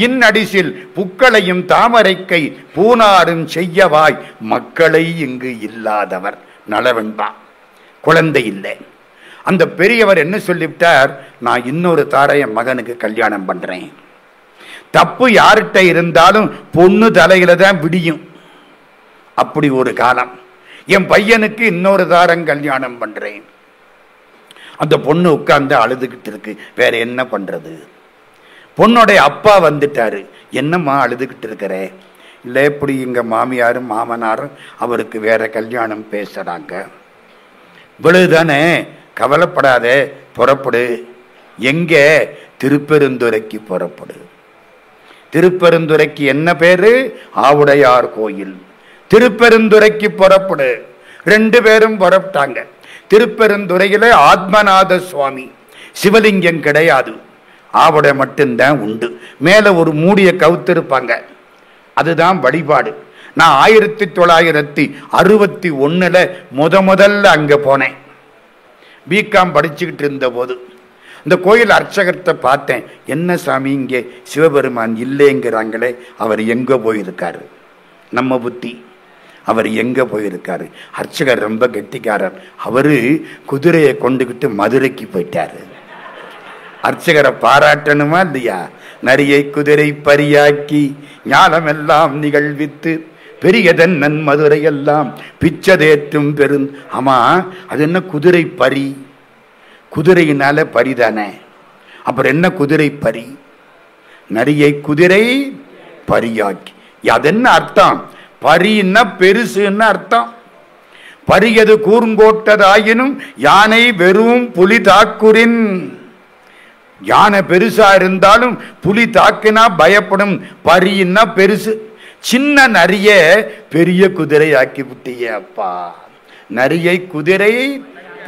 இன்னடிசில் புக்களையும் தாமரைக்கை பூனாரும் செய்யவாய் மக்களை இங்கு இல்லாதவர் நலவன்பா. குழந்தை இல்லை. அந்த பெரியவர் என்ன சொல்லிவிட்டார்? நான் இன்னொரு தாரைய மகனுக்கு கல்யாணம் பண்றேன். தப்பு யார்கிட்ட இருந்தாலும் பொண்ணு தலையில தான் விடியும். அப்படி ஒரு காலம். என் பையனுக்கு இன்னொரு தாரம் கல்யாணம் பண்றேன். அந்த பொண்ணு உட்கார்ந்து அழுதுகிட்டு இருக்கு. வேற என்ன பண்றது? பொண்ணுடைய அப்பா வந்துட்டாரு. என்னம்மா அழுதுகிட்டு இருக்கிற? இல்லை, இப்படி எங்க மாமியாரும் மாமனாரும் அவருக்கு வேற கல்யாணம் பேசுறாங்க. இவ்வளவுதானே, கவலைப்படாதே, புறப்படு. எங்க? திருப்பெருந்துறைக்கு புறப்படு. திருப்பெருந்துறைக்கு என்ன பேரு? ஆவுடையார் கோயில். திருப்பெருந்துறைக்கு புறப்படு. 2 பேரும் புறப்பட்டாங்க. திருப்பெருந்துறையில ஆத்மநாத சுவாமி, சிவலிங்கம் கிடையாது, ஆவுடை மட்டும்தான் உண்டு. மேல ஒரு மூடிய கவுத்திருப்பாங்க, அதுதான் வழிபாடு. நான் 1961 முதல்ல அங்க போனேன். பிகாம் படிச்சுக்கிட்டு இருந்த போது இந்த கோயில் அர்ச்சகர்கிட்ட பார்த்தேன். என்ன சாமி, இங்கே சிவபெருமான் இல்லைங்கிறாங்களே, அவர் எங்க போயிருக்காரு? நம்ம புத்தி, அவர் எங்க போயிருக்காரு? அர்ச்சகர் ரொம்ப கெட்டிக்காரர். அவரு குதிரையை கொண்டுகிட்டு மதுரைக்கு போயிட்டாரு. அர்ச்சகரை பாராட்டணுமா இல்லையா? நரியை குதிரை பரியாக்கி ஞானமெல்லாம் நிகழ்வித்து பெரியதன் நன் மதுரை எல்லாம் பிச்சதேற்றும் பெரும். ஆமா, அது என்ன குதிரை பரி? குதிரையினால பரிதானே. அப்புறம் என்ன குதிரை பரி? நரியை குதிரை பரியாக்கி. அது என்ன அர்த்தம்? பரின்னா பெருசுன்னு அர்த்தம். பரியது கூர்ங்கோட்டதாயினும் யானை வெறும் புலி தாக்குரின். யானை பெருசா இருந்தாலும் புலி தாக்குனா பயப்படும். பரின்னா பெருசு. சின்ன நரிய பெரிய குதிரை ஆக்கி விட்டியே அப்பா. நரியை குதிரை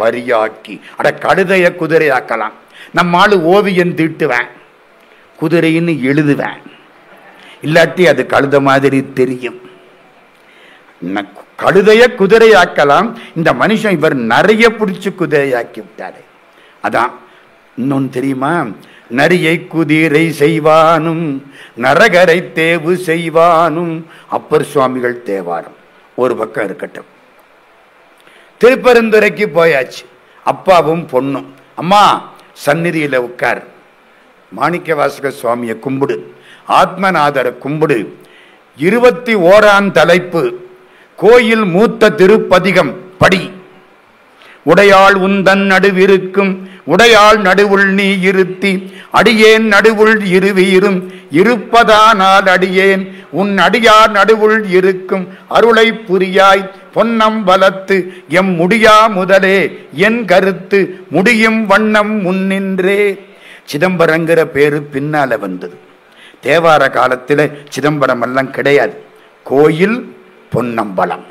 பரியாக்கி. அட கழுதைய குதிரை ஆக்கலாம். நம்மால் ஓவியம் தீட்டுவேன், குதிரைன்னு எழுதுவேன், இல்லாட்டி அது கழுத மாதிரி தெரியும். கழுதைய குதிரை ஆக்கலாம். இந்த மனுஷன் இவர் நிறைய பிடிச்சு குதிரையாக்கி விட்டாரு. அதான் இன்னொன்னு தெரியுமா? நரியை குதிரை செய்வானும் நரகரை தேவு செய்வானும். அப்பர் சுவாமிகள் தேவாரம் ஒரு பக்கம் இருக்கட்டும். திருப்பெருந்துறைக்கு போயாச்சு. அப்பாவும் பொண்ணும். அம்மா சந்நிதியில உட்கார், மாணிக்க வாசக சுவாமியை கும்பிடு, ஆத்மநாதரை கும்பிடு. 21ஆம் தலைப்பு கோயில் மூத்த திருப்பதிகம் படி. உடையாள் உந்தன் நடுவிருக்கும் உடையாள் நடுவுள் நீ இருத்தி அடியேன் நடுவுள் இருவீரும் இருப்பதானால் அடியேன் உன் அடியார் நடுவுள் இருக்கும் அருளை புரியாய் பொன்னம்பலத்து எம் முடியா முதலே என் கருத்து முடியும் வண்ணம் முன்னின்றே. சிதம்பரங்கிற பேரு பின்னால வந்தது. தேவார காலத்தில் சிதம்பரம் எல்லாம் கிடையாது. கோயில் பொன்னம்பலம்.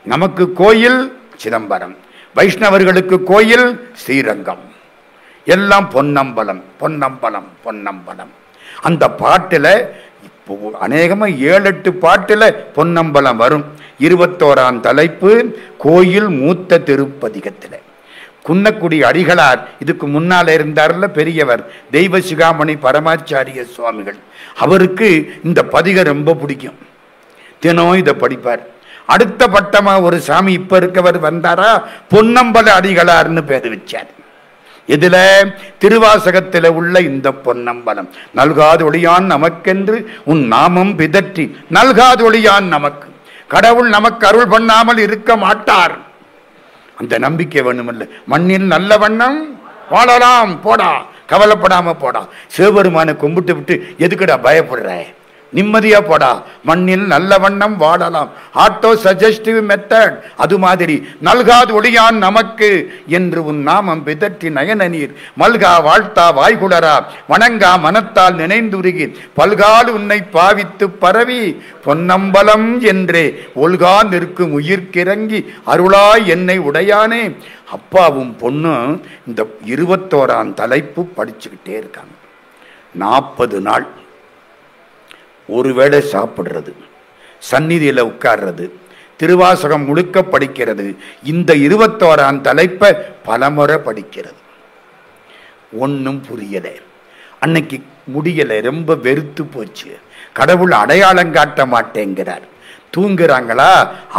நமக்கு கோயில் சிதம்பரம், வைஷ்ணவர்களுக்கு கோயில் ஸ்ரீரங்கம். எல்லாம் பொன்னம்பலம் பொன்னம்பலம் பொன்னம்பலம். அந்த பாட்டில் இப்போ அநேகமா 7-8 பாட்டில் பொன்னம்பலம் வரும். 21ஆம் தலைப்பு கோயில் மூத்த திருப்பதிகத்தில். குன்னக்குடி அடிகளார் இதுக்கு முன்னால இருந்தார்ல பெரியவர், தெய்வ சிகாமணி பரமாச்சாரிய சுவாமிகள். அவருக்கு இந்த பதிகம் ரொம்ப பிடிக்கும். தினம் இதை படிப்பார். அடுத்த பட்டமா ஒரு சாமி இப்ப இருக்கவர் வந்தாரா, பொன்னம்பல அடிகளார்னு பேர் வச்சார். இதுல திருவாசகத்தில் உள்ள இந்த பொன்னம்பலம். நல்காது ஒளியான் நமக்கென்று உன் நாமம் பிதற்றி நல்காது ஒளியான் நமக்கு. கடவுள் நமக்கு அருள் பண்ணாமல் இருக்க மாட்டார். அந்த நம்பிக்கை வேணுமில்ல. மண்ணில் நல்ல வண்ணம் வாழலாம் போடா, கவலைப்படாம போடா. சிவபெருமானை கும்பிட்டு விட்டு எதுக்குடா பயப்படுற, நிம்மதியா போடா. மண்ணில் நல்ல வண்ணம் வாழலாம். Auto suggestive method. அது மாதிரி நல்காது ஒளியான் நமக்கு என்று உன் நாமம் பிதற்றி நயன நீர் மல்கா வாழ்த்தா வாய்குளரா வணங்கா மனத்தால் நினைந்துருகி பல்கால் உன்னை பாவித்து பரவி பொன்னம்பலம் என்றே ஒல்கா நிற்கும் உயிர்க்கிறங்கி அருளாய் என்னை உடையானே. அப்பாவும் பொண்ணும் இந்த 21ஆம் தலைப்பு படிச்சுக்கிட்டே இருக்காங்க. 40 நாள் ஒருவேளை சாப்பிடுறது, சந்நிதியில உட்கார்றது, திருவாசகம் முழுக்க படிக்கிறது. இந்த 21ஆம் தலைப்பை பலமுறை படிக்கிறது. ஒன்னும் புரியல. அன்னைக்கு முடியல, ரொம்ப வெறுத்து போச்சு. கடவுள் அடையாளம் காட்ட மாட்டேங்கிறார். தூங்குறாங்களா?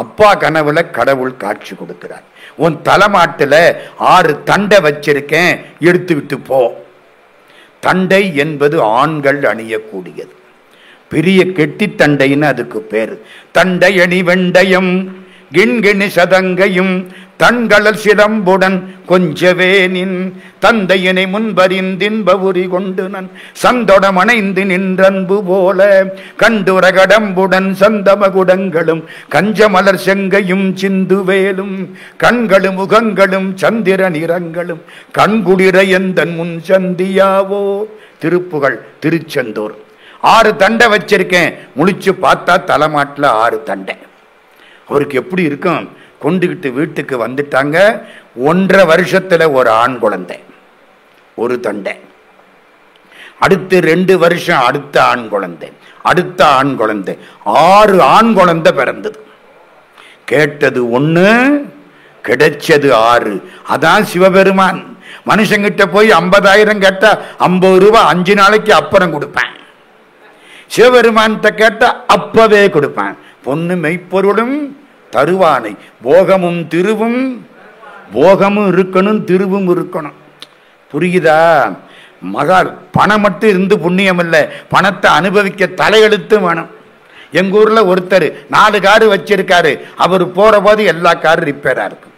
அப்பா கனவுல கடவுள் காட்சி கொடுக்கிறார். உன் தலைமாட்டுல 6 தண்டை வச்சிருக்கேன், எடுத்துக்கிட்டு போ. தண்டை என்பது ஆண்கள் அணியக்கூடியது. பெரிய கெட்டி தண்டைன்னு அதுக்கு பேரு. தண்டையணி வெண்டயம் கிண்கிணி சதங்கையும் தண்களல் சிலம்புடன் கொஞ்சவே நின் தந்தையனை முன்பறிந்தின்பவுரி கொண்டு நன் சந்தொடம் அணைந்து நின்றன்பு போல கண்டுரகடம்புடன் சந்தமகுடங்களும் கஞ்சமலர் செங்கையும் சிந்துவேலும் கண்களும் முகங்களும் சந்திர நிறங்களும் கண்குளிர எந்தன் முன் சந்தியாவோ. திருப்புகழ் திருச்செந்தூர். 6 தண்டை வச்சிருக்கேன். முழிச்சு பார்த்தா தலைமாட்டில் 6 தண்டை. அவருக்கு எப்படி இருக்கும்? கொண்டுகிட்டு வீட்டுக்கு வந்துட்டாங்க. 1.5 வருஷத்துல ஒரு ஆண் குழந்தை, ஒரு தண்டை. அடுத்து 2 வருஷம் அடுத்த ஆண் குழந்தை, அடுத்த ஆண் குழந்தை. 6 ஆண் குழந்தை பிறந்தது. கேட்டது 1, கிடைச்சது 6. அதான் சிவபெருமான். மனுஷங்கிட்ட போய் 50,000 கேட்டா 50 ரூபாய் 5 நாளைக்கு அப்புறம் கொடுப்பேன். சிவபெருமான் கேட்டா அப்பவே கொடுப்பான். பொண்ணு மெய்ப்பொருளும் தருவானை. போகமும் திருவும், போகமும் இருக்கணும், திருவும் இருக்கணும். புரியுதா? மகால் பணம் மட்டும் இருந்து புண்ணியம் இல்லை, பணத்தை அனுபவிக்க தலையெழுத்து வேணும். எங்க ஊர்ல ஒருத்தர் 4 காரு வச்சிருக்காரு. அவர் போற போது எல்லா காரும் ரிப்பேரா இருக்கும்.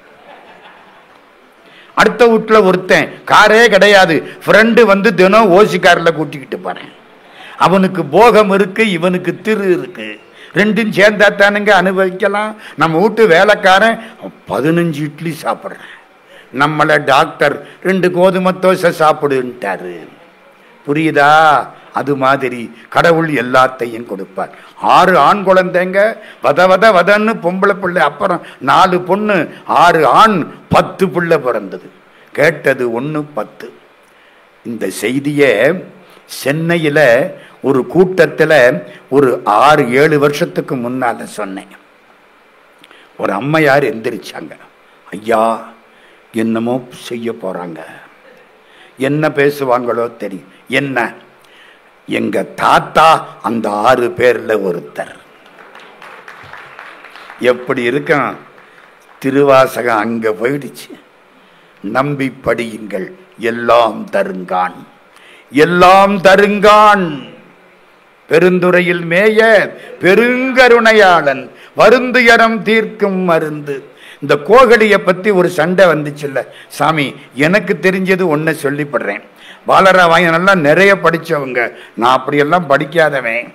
அடுத்த வீட்டுல ஒருத்தன் காரே கிடையாது, ஃப்ரெண்டு வந்து தினம் ஓசி கார்ல கூட்டிக்கிட்டு போறேன். அவனுக்கு போகம் இருக்கு, இவனுக்கு திரு இருக்கு. ரெண்டும் சேர்ந்தா தானுங்க அனுபவிக்கலாம். நம்ம வீட்டு வேலைக்காரன் 15 இட்லி சாப்பிட்றேன். நம்மளை டாக்டர் 2 கோதுமை தோசை சாப்பிடுன்ட்டாரு. புரியுதா? அது மாதிரி கடவுள் எல்லாத்தையும் கொடுப்பார். 6 ஆண் குழந்தைங்க, வதன்னு பொம்பளை பிள்ளை, அப்புறம் 4 பொண்ணு, 6 ஆண், 10 பிள்ளை பிறந்தது. கேட்டது 1 10. இந்த செய்தியை சென்னையில் ஒரு கூட்டத்தில் ஒரு 6-7 வருஷத்துக்கு முன்னால சொன்னேன். ஒரு அம்மையார் எந்திரிச்சாங்க. ஐயா, என்னமோ செய்ய போறாங்க, என்ன பேசுவாங்களோ தெரியும். என்ன? எங்க தாத்தா அந்த 6 பேர்ல ஒருத்தர். எப்படி இருக்கான்? திருவாசகம் அங்க போயிடுச்சு. நம்பி படியுங்கள், எல்லாம் தருங்கான், எல்லாம் தருங்கான். பெருந்துறையில் மேய பெருங்கருணையாளன், வருந்துயரம் தீர்க்கும் மருந்து. இந்த கோகலியை பத்தி ஒரு சண்டை வந்துச்சுல்ல சாமி. எனக்கு தெரிஞ்சது ஒன்ன சொல்லிப்படுறேன். பாலராமாயணம்லாம் நிறைய படிச்சவங்க, நான் அப்படியெல்லாம் படிக்காதவன்.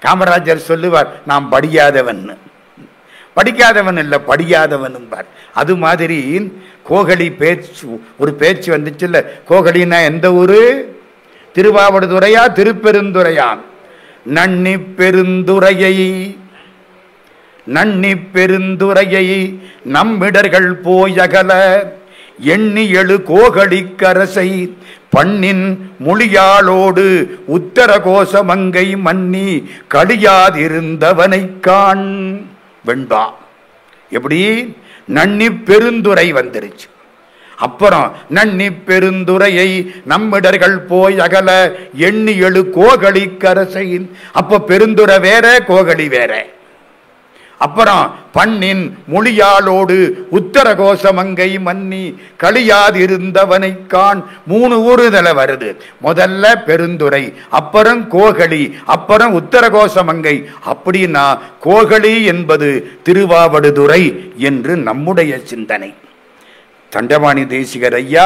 காமராஜர் சொல்லுவார், நான் படியாதவன். படிக்காதவன் இல்ல, படியாதவன். அது மாதிரி கோகலி பேச்சு, ஒரு பேச்சு வந்துச்சுல்ல. கோகலின்னா எந்த ஊரு? திருவாவடுதுறையா திருப்பெருந்துறையா? நன்னி பெருந்துறையை, நன்னி பெருந்துறையை நம்மிடர்கள் போயகல எண்ணி எழு கோகலிக்கரசை பண்ணின் மொழியாளோடு உத்தர கோசமங்கை மன்னி கடியாதிருந்தவனை காண் வெண்பா. எப்படி? நன்னி பெருந்துறை வந்துருச்சு. அப்புறம் நன்னி பெருந்துறையை நம்மிடர்கள் போய் அகல எண்ணி எழு கோகலிக்கரசை. அப்ப பெருந்துறை வேற, கோகலி வேற. அப்புறம் பண்ணின் மொழியாளோடு உத்தர கோசமங்கை மன்னி களியாதிருந்தவனை காண். 3 ஊருதல வருது. முதல்ல பெருந்துறை, அப்புறம் கோகலி, அப்புறம் உத்தர கோசமங்கை. அப்படின்னா கோகலி என்பது திருவாவடுதுறை என்று நம்முடைய சிந்தனை. தண்டபாணி தேசிகர் ஐயா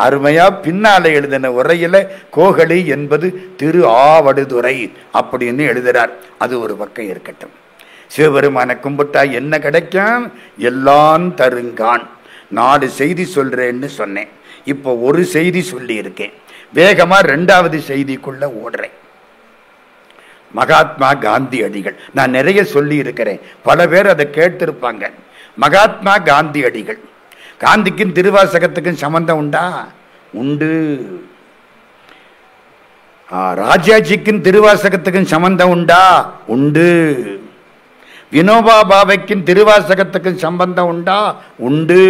அருமையா பின்னால எழுதின உரையில கோகலி என்பது திரு ஆவடுதுறை அப்படின்னு எழுதுறார். அது ஒரு பக்கம் இருக்கட்டும். சிவபெருமான கும்பிட்டா என்ன கிடைக்கும்? எல்லாம் தருங்கான். 4 செய்தி சொல்றேன்னு சொன்னேன். இப்போ ஒரு செய்தி சொல்லி இருக்கேன். வேகமா 2வது செய்திக்குள்ள ஓடுறேன். மகாத்மா காந்தி அடிகள். நான் நிறைய சொல்லி இருக்கிறேன், பல பேர் அதை கேட்டிருப்பாங்க. மகாத்மா காந்தி அடிகள். காந்திக்கும் திருவாசகத்துக்கும் சம்பந்தம் உண்டா? உண்டு. ராஜாஜிக்கும் திருவாசகத்துக்கும் சம்பந்தம் உண்டா? உண்டு. வினோபா பாவைக்கும் திருவாசகத்துக்கும் சம்பந்தம் உண்டா? உண்டு.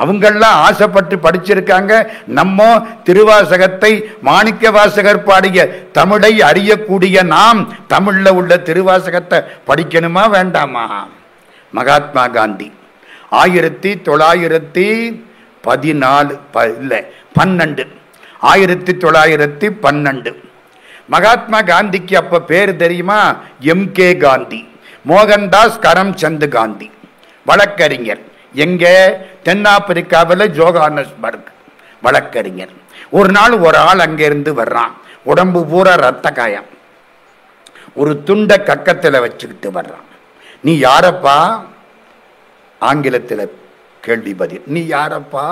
அவங்கெல்லாம் ஆசைப்பட்டு படிச்சிருக்காங்க. நம்ம திருவாசகத்தை மாணிக்க வாசகர் பாடிய தமிழை அறியக்கூடிய நாம் தமிழ்ல உள்ள திருவாசகத்தை படிக்கணுமா வேண்டாமா? மகாத்மா காந்தி 1912 மகாத்மா காந்திக்கு அப்ப பேர் தெரியுமா? MK காந்தி, மோகன்தாஸ் கரம்சந்த் காந்தி, வழக்கறிஞர். எங்க? தென்னாப்பிரிக்காவில் ஜோகானஸ்பர்க் வழக்கறிஞர். ஒரு நாள் ஒரு ஆள் அங்கிருந்து வர்றான். உடம்பு பூரா ரத்த காயம், ஒரு துண்டை கக்கத்தில் வச்சுக்கிட்டு வர்றான். நீ யாரப்பா? ஆங்கிலத்தில் கேள்வி பதில். நீ யாரப்பா?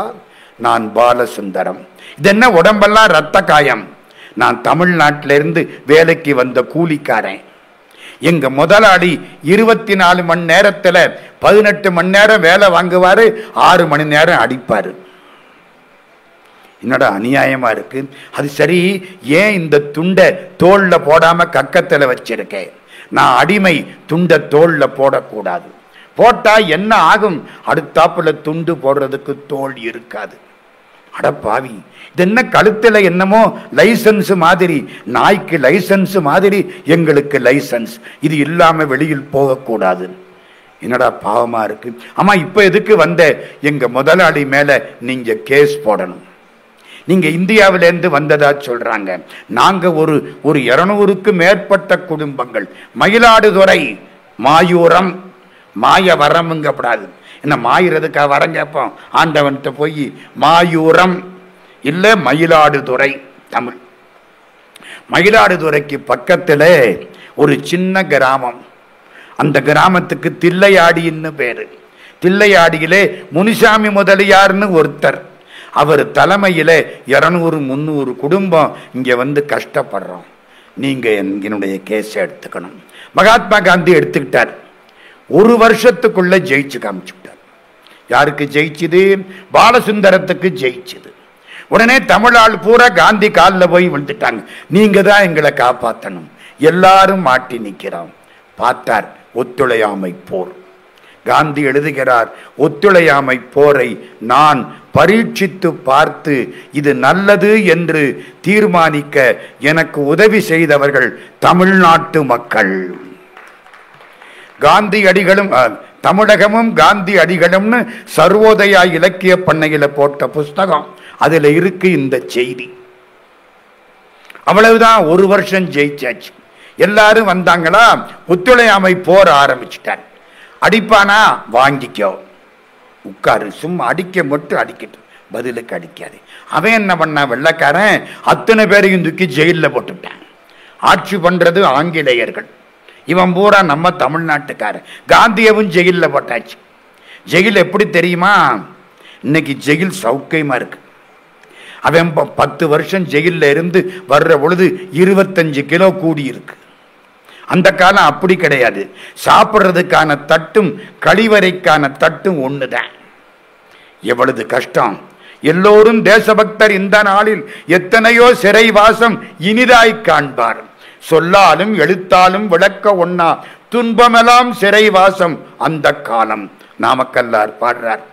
நான் பாலசுந்தரம். இது என்ன உடம்பெல்லாம் ரத்த காயம்? நான் தமிழ்நாட்டிலிருந்து வேலைக்கு வந்த கூலிக்காரன். எங்க முதலாளி 24 மணி நேரத்தில் 18 மணி நேரம் வேலை வாங்குவாரு, 6 மணி நேரம் அடிப்பாரு. என்னடா அநியாயமா இருக்கு. அது சரி, ஏன் இந்த துண்டை தோல்ல போடாம கக்கத்தில் வச்சிருக்கேன்? நான் அடிமை, துண்டை தோல்ல போடக்கூடாது. போட்டா என்ன ஆகும்? அடுத்தாப்புல துண்டு போடுறதுக்கு தோல் இருக்காது. அடப்பாவி, இது என்ன கழுத்துல என்னமோ லைசன்ஸ் மாதிரி, நாய்க்கு லைசன்ஸ் மாதிரி எங்களுக்கு லைசன்ஸ். இது இல்லாம வெளியில் போகக்கூடாது. என்னடா பாவமா இருக்கு. ஆமா, இப்ப எதுக்கு வந்த? எங்க முதலாளி மேல நீங்க கேஸ் போடணும். நீங்க இந்தியாவிலேருந்து வந்ததா சொல்றாங்க. நாங்க ஒரு 200க்கு மேற்பட்ட குடும்பங்கள், மயிலாடுதுறை, மாயூரம், மாயவரம்ங்கப்படாது. என்ன மாயிறதுக்கா வரம் கேட்போம்? ஆண்டவன்கிட்ட போய் மாயூரம் இல்ல மயிலாடுதுறை தமிழ். மயிலாடுதுறைக்கு பக்கத்தில் ஒரு சின்ன கிராமம். அந்த கிராமத்துக்கு தில்லையாடின்னு பேரு. தில்லையாடியிலே முனிசாமி முதலியார்னு ஒருத்தர். அவர் தலைமையில 200-300 குடும்பம் இங்க வந்து கஷ்டப்படுறோம், நீங்க என்னுடைய கேஸை எடுத்துக்கணும். மகாத்மா காந்தி எடுத்துக்கிட்டார். 1 வருஷத்துக்குள்ள ஜெயிச்சு காமிச்சுட்டார். யாருக்கு ஜெயிச்சுது? பாலசுந்தரத்துக்கு ஜெயிச்சுது. உடனே தமிழால் பூரா காந்தி காலில் போய் விழுந்துட்டாங்க, நீங்க தான் எங்களை காப்பாற்றணும். எல்லாரும் மாட்டி நிற்கிறோம். பார்த்தார் ஒத்துழையாமை போர். காந்தி எழுதுகிறார், ஒத்துழையாமை போரை நான் பரீட்சித்து பார்த்து இது நல்லது என்று தீர்மானிக்க எனக்கு உதவி செய்தவர்கள் தமிழ்நாட்டு மக்கள். காந்தியடிகளும் தமிழகமும் காந்தி அடிகளும்னு சர்வோதயா இலக்கிய பண்ணையில போட்ட புஸ்தகம், அதுல இருக்கு இந்த செய்தி. அவ்வளவுதான். 1 வருஷம் ஜெயிச்சாச்சு. எல்லாரும் வந்தாங்களா, ஒத்துழையாமை போர் ஆரம்பிச்சுட்டார். அடிப்பானா வாங்கிக்கோ, உட்காரு, சும்மா அடிக்க மட்டும் அடிக்கட்டும், பதிலுக்கு அடிக்காது. அவன் என்ன பண்ணா, வெள்ளைக்காரன் அத்தனை பேரையும் தூக்கி ஜெயிலில் போட்டுட்டான். ஆட்சி பண்றது ஆங்கிலேயர்கள், இவன் பூரா நம்ம தமிழ்நாட்டுக்காரன். காந்தியவும் ஜெயிலில் போட்டாச்சு. ஜெயில் எப்படி தெரியுமா? இன்னைக்கு ஜெயில் சௌக்கியமா இருக்கு. அவன் 10 வருஷம் ஜெயிலில் இருந்து வர்ற பொழுது 25 கிலோ கூடி இருக்கு. அந்த காலம் அப்படி கிடையாது. சாப்பிட்றதுக்கான தட்டும் கழிவறைக்கான தட்டும் ஒண்ணுதான். எவ்வளவு கஷ்டம்! எல்லோரும் தேசபக்தர் இந்த நாளில் எத்தனையோ சிறைவாசம் இனிதாய் காண்பார். சொல்லாலும் எழுத்தாலும் விளக்க ஒண்ணா துன்பமெல்லாம் சிறைவாசம் அந்த காலம். நாமக்கல்லார் பாடுறார்.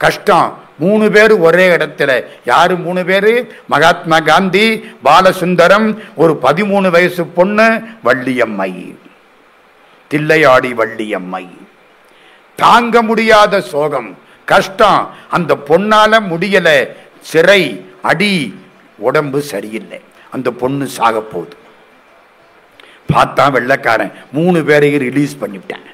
கஷ்டம். 3 பேர் ஒரே இடத்துல. யாரு 3 பேரு? மகாத்மா காந்தி, பாலசுந்தரம், ஒரு 13 வயசு பொண்ணு வள்ளியம்மை, தில்லையாடி வள்ளியம்மை. தாங்க முடியாத சோகம், கஷ்டம். அந்த பொண்ணால முடியல. சிறை, அடி, உடம்பு சரியில்லை. அந்த பொண்ணு சாக போகுது. பார்த்தா வெள்ளைக்காரன் 3 பேரையும் ரிலீஸ் பண்ணிவிட்டான்.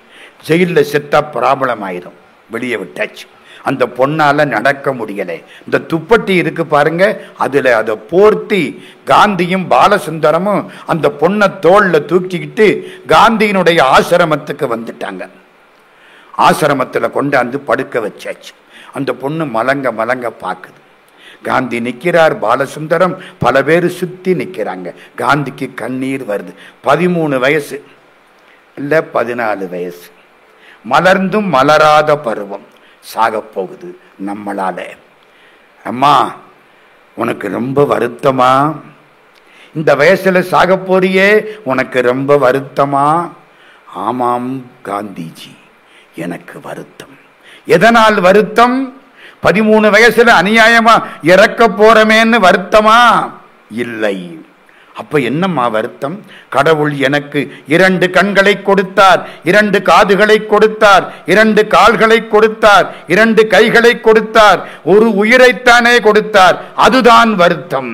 ஜெயிலில் செத்தா ப்ராப்ளம் ஆயிரும், வெளியே விட்டாச்சு. அந்த பொண்ணால நடக்க முடியலை. இந்த துப்பட்டி இருக்கு பாருங்க, அதுல அதை போர்த்தி காந்தியும் பாலசுந்தரமும் அந்த பொண்ணை தோல்ல தூக்கிக்கிட்டு காந்தியினுடைய ஆசிரமத்துக்கு வந்துட்டாங்க. ஆசிரமத்துல கொண்டாந்து படுக்க வச்சாச்சு. அந்த பொண்ணு மலங்க மலங்க பாக்குது. காந்தி நிற்கிறார், பாலசுந்தரம், பல பேர் சுத்தி நிற்கிறாங்க. காந்திக்கு கண்ணீர் வருது. 13 வயசு இல்ல 14 வயசு, மலர்ந்தும் மலராத பருவம். சாக போகுது நம்மளால. அம்மா, உனக்கு ரொம்ப வருத்தமா? இந்த வயசுல சாக போறியே, உனக்கு ரொம்ப வருத்தமா? ஆமாம் காந்திஜி, எனக்கு வருத்தம். எதனால் வருத்தம்? 13 வயசுல அநியாயமா இறக்க போறமேன்னு வருத்தமா? இல்லை. அப்ப என்னம்மா வருத்தம்? கடவுள் எனக்கு 2 கண்களை கொடுத்தார், 2 காதுகளை கொடுத்தார், 2 கால்களை கொடுத்தார், 2 கைகளை கொடுத்தார், ஒரு உயிரைத்தானே கொடுத்தார், அதுதான் வருத்தம்.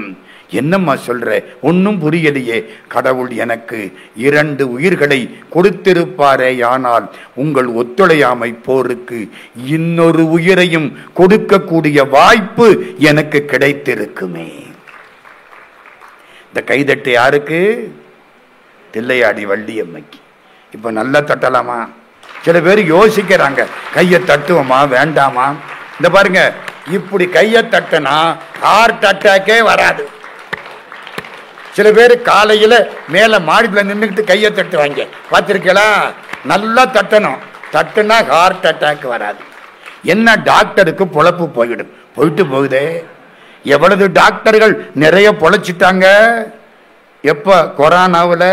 என்னம்மா சொல்ற? ஒன்னும் புரியலையே. கடவுள் எனக்கு 2 உயிர்களை கொடுத்திருப்பாரே, ஆனால் உங்கள் ஒத்துழையாமை போருக்கு இன்னொரு உயிரையும் கொடுக்கக்கூடிய வாய்ப்பு எனக்கு கிடைத்திருக்குமே. இந்த கைதட்டு யாருக்கு? தில்லையாடி வள்ளியம்மைக்கு. இப்ப நல்லா தட்டலாமா? சில பேர் யோசிக்கிறாங்க, கையை தட்டுவோமா வேண்டாமா? இந்த பாருங்க, இப்படி கையை தட்டினா ஹார்ட் அட்டாக்கே வராது. சில பேர் காலையில மேல மாடிப்புல நின்றுக்கிட்டு கையை தட்டுவாங்க, பார்த்திருக்கீங்களா? நல்லா தட்டணும், தட்டுனா ஹார்ட் அட்டாக் வராது. என்ன டாக்டருக்கு பொழப்பு போயிடும். போயிட்டு போகுதே. எவ்வளவு டாக்டர்கள் நிறைய பொழைச்சிட்டாங்க. எப்ப? கொரோனாவில்.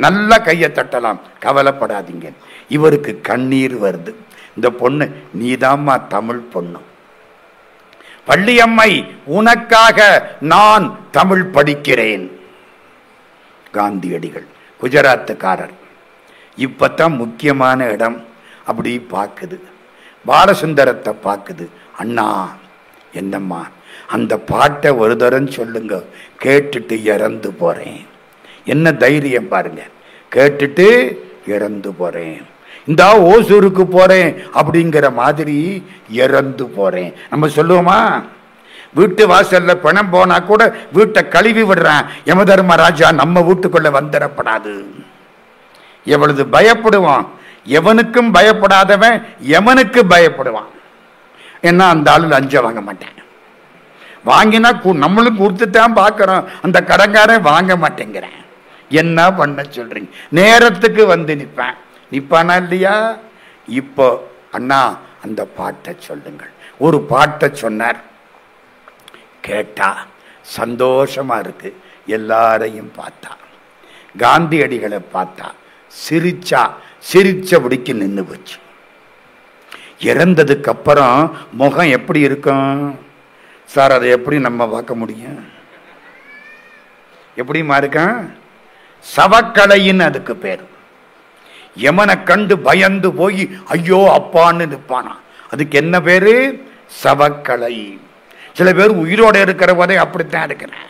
நல்லா கையை தட்டலாம், கவலைப்படாதீங்க. இவருக்கு கண்ணீர் வருது. இந்த பொண்ணு, நீதாம்மா தமிழ் பொண்ணு. வள்ளியம்மை, உனக்காக நான் தமிழ் படிக்கிறேன். காந்தியடிகள் குஜராத்துக்காரர். இப்பத்தான் முக்கியமான இடம். அப்படி பார்க்குது. பாலசுந்தரத்தை பார்க்குது. அண்ணா, என்னம்மா, அந்த பாட்டை ஒரு தரம் சொல்லுங்க, கேட்டுட்டு இறந்து போறேன். என்ன தைரியம் பாருங்க, கேட்டுட்டு இறந்து போறேன். இந்த ஓசூருக்கு போறேன் அப்படிங்கிற மாதிரி இறந்து போறேன். நம்ம சொல்லுவோமா? வீட்டு வாசல்ல பணம் போனா கூட வீட்டை கழுவி விடுறான் யமதர்மராஜா, நம்ம வீட்டுக்குள்ள வந்துடப்படாது. எவ்வளவு பயப்படுவான். எவனுக்கும் பயப்படாதவன் எவனுக்கு பயப்படுவான். ஏன்னா அந்த ஆளு லஞ்சம் வாங்க மாட்டேன். வாங்கினா நம்மளும் கொடுத்துட்டான் பார்க்கறோம், அந்த கடன்காரன் வாங்க மாட்டேங்கிறேன். என்ன பண்ண சொல்றீங்க? நேரத்துக்கு வந்து நிப்பானா இல்லையா? இப்போ அண்ணா அந்த பாட்டை சொல்லுங்கள். ஒரு பாட்டை சொன்னார், கேட்டா சந்தோஷமா இருக்கு. எல்லாரையும் பார்த்தா, காந்தியடிகளை பார்த்தா சிரிச்சபடிக்கு நின்று போச்சு. இறந்ததுக்கு அப்புறம் முகம் எப்படி இருக்கும் சார்? அதை எப்படி நம்ம பார்க்க முடியும்? எப்படிமா இருக்கான்? சவக்கலைன்னு அதுக்கு பேர். யமனை கண்டு பயந்து போய் ஐயோ அப்பான்னு நிற்பானா, அதுக்கு என்ன பேரு? சவக்கலை. சில பேர் உயிரோட இருக்கிற போதே அப்படித்தான் இருக்கிறேன்.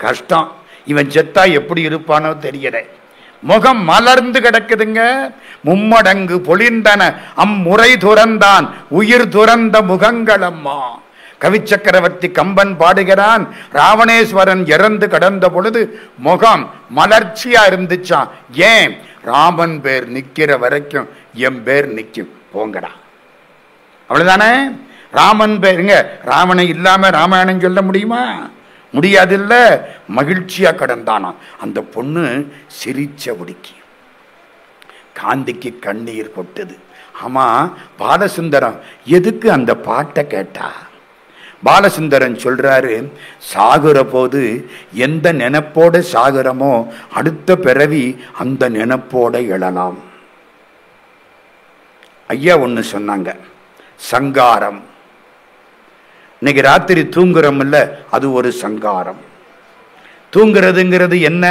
கஷ்டம். இவன் செத்தா எப்படி இருப்பானோ தெரியல. முகம் மலர்ந்து கிடக்குதுங்க. மும்மடங்கு பொழிந்தன அம்முறை துறந்தான் உயிர் துறந்த முகங்கள் அம்மா. கவி சக்கரவர்த்தி கம்பன் பாடுகிறான், ராவணேஸ்வரன் இறந்து கடந்த பொழுது முகம் மலர்ச்சியா இருந்துச்சான். ஏன்? ராமன் பேர் நிக்கிற வரைக்கும் என் பேர் நிக்கும், போங்கடா. அவ்வளவுதானே? ராமன் பேருங்க. ராவணை இல்லாம ராமாயணம் சொல்ல முடியுமா? முடியாதில்ல. மகிழ்ச்சியா கடந்தானா. அந்த பொண்ணு சிரிச்ச உடிக்கி காந்திக்கு கண்ணீர் கொட்டுது. ஆமா, பாலசுந்தரம் எதுக்கு அந்த பாட்டை கேட்டா? பாலசுந்தரன் சொல்றாரு, சாகுற போது எந்த நினைப்போட சாகுறமோ அடுத்த பிறவி அந்த நினைப்போட எழலாம். ஐயா ஒண்ணு சொன்னாங்க, சங்காரம். இன்னைக்கு ராத்திரி தூங்குறோம் இல்ல, அது ஒரு சங்காரம். தூங்குறதுங்கிறது என்ன?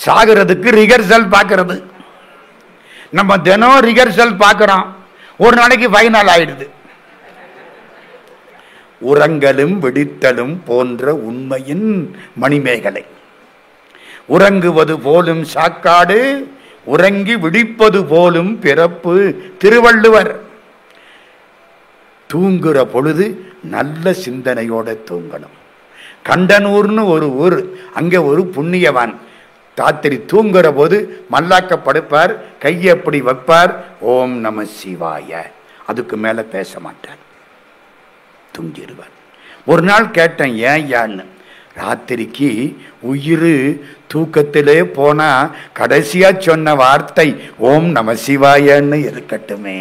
சாகிறதுக்கு ரிகர்சல் பார்க்கறது. நம்ம தினம் ரிகர்சல் பார்க்கிறோம், ஒரு நாளைக்கு ஃபைனல் ஆயிடுது. உறங்கலும் விடித்தலும் போன்ற உண்மையின் மணிமேகலை. உறங்குவது போலும் சாக்காடு, உறங்கி விடிப்பது போலும் பிறப்பு. திருவள்ளுவர். தூங்குற பொழுது நல்ல சிந்தனையோட தூங்கணும். கண்டனூர்னு ஒரு ஊர், அங்கே ஒரு புண்ணியவான் ராத்திரி தூங்குற போது மல்லாக்க படுப்பார், கையை எப்படி வைப்பார், ஓம் நம சிவாய. அதுக்கு மேல பேச மாட்டார், தூங்கிடுவார். ஒரு நாள் கேட்டேன், ஏன் யான்னு. ராத்திரிக்கு உயிர் தூக்கத்திலே போனா கடைசியா சொன்ன வார்த்தை ஓம் நம சிவாயன்னு இருக்கட்டுமே.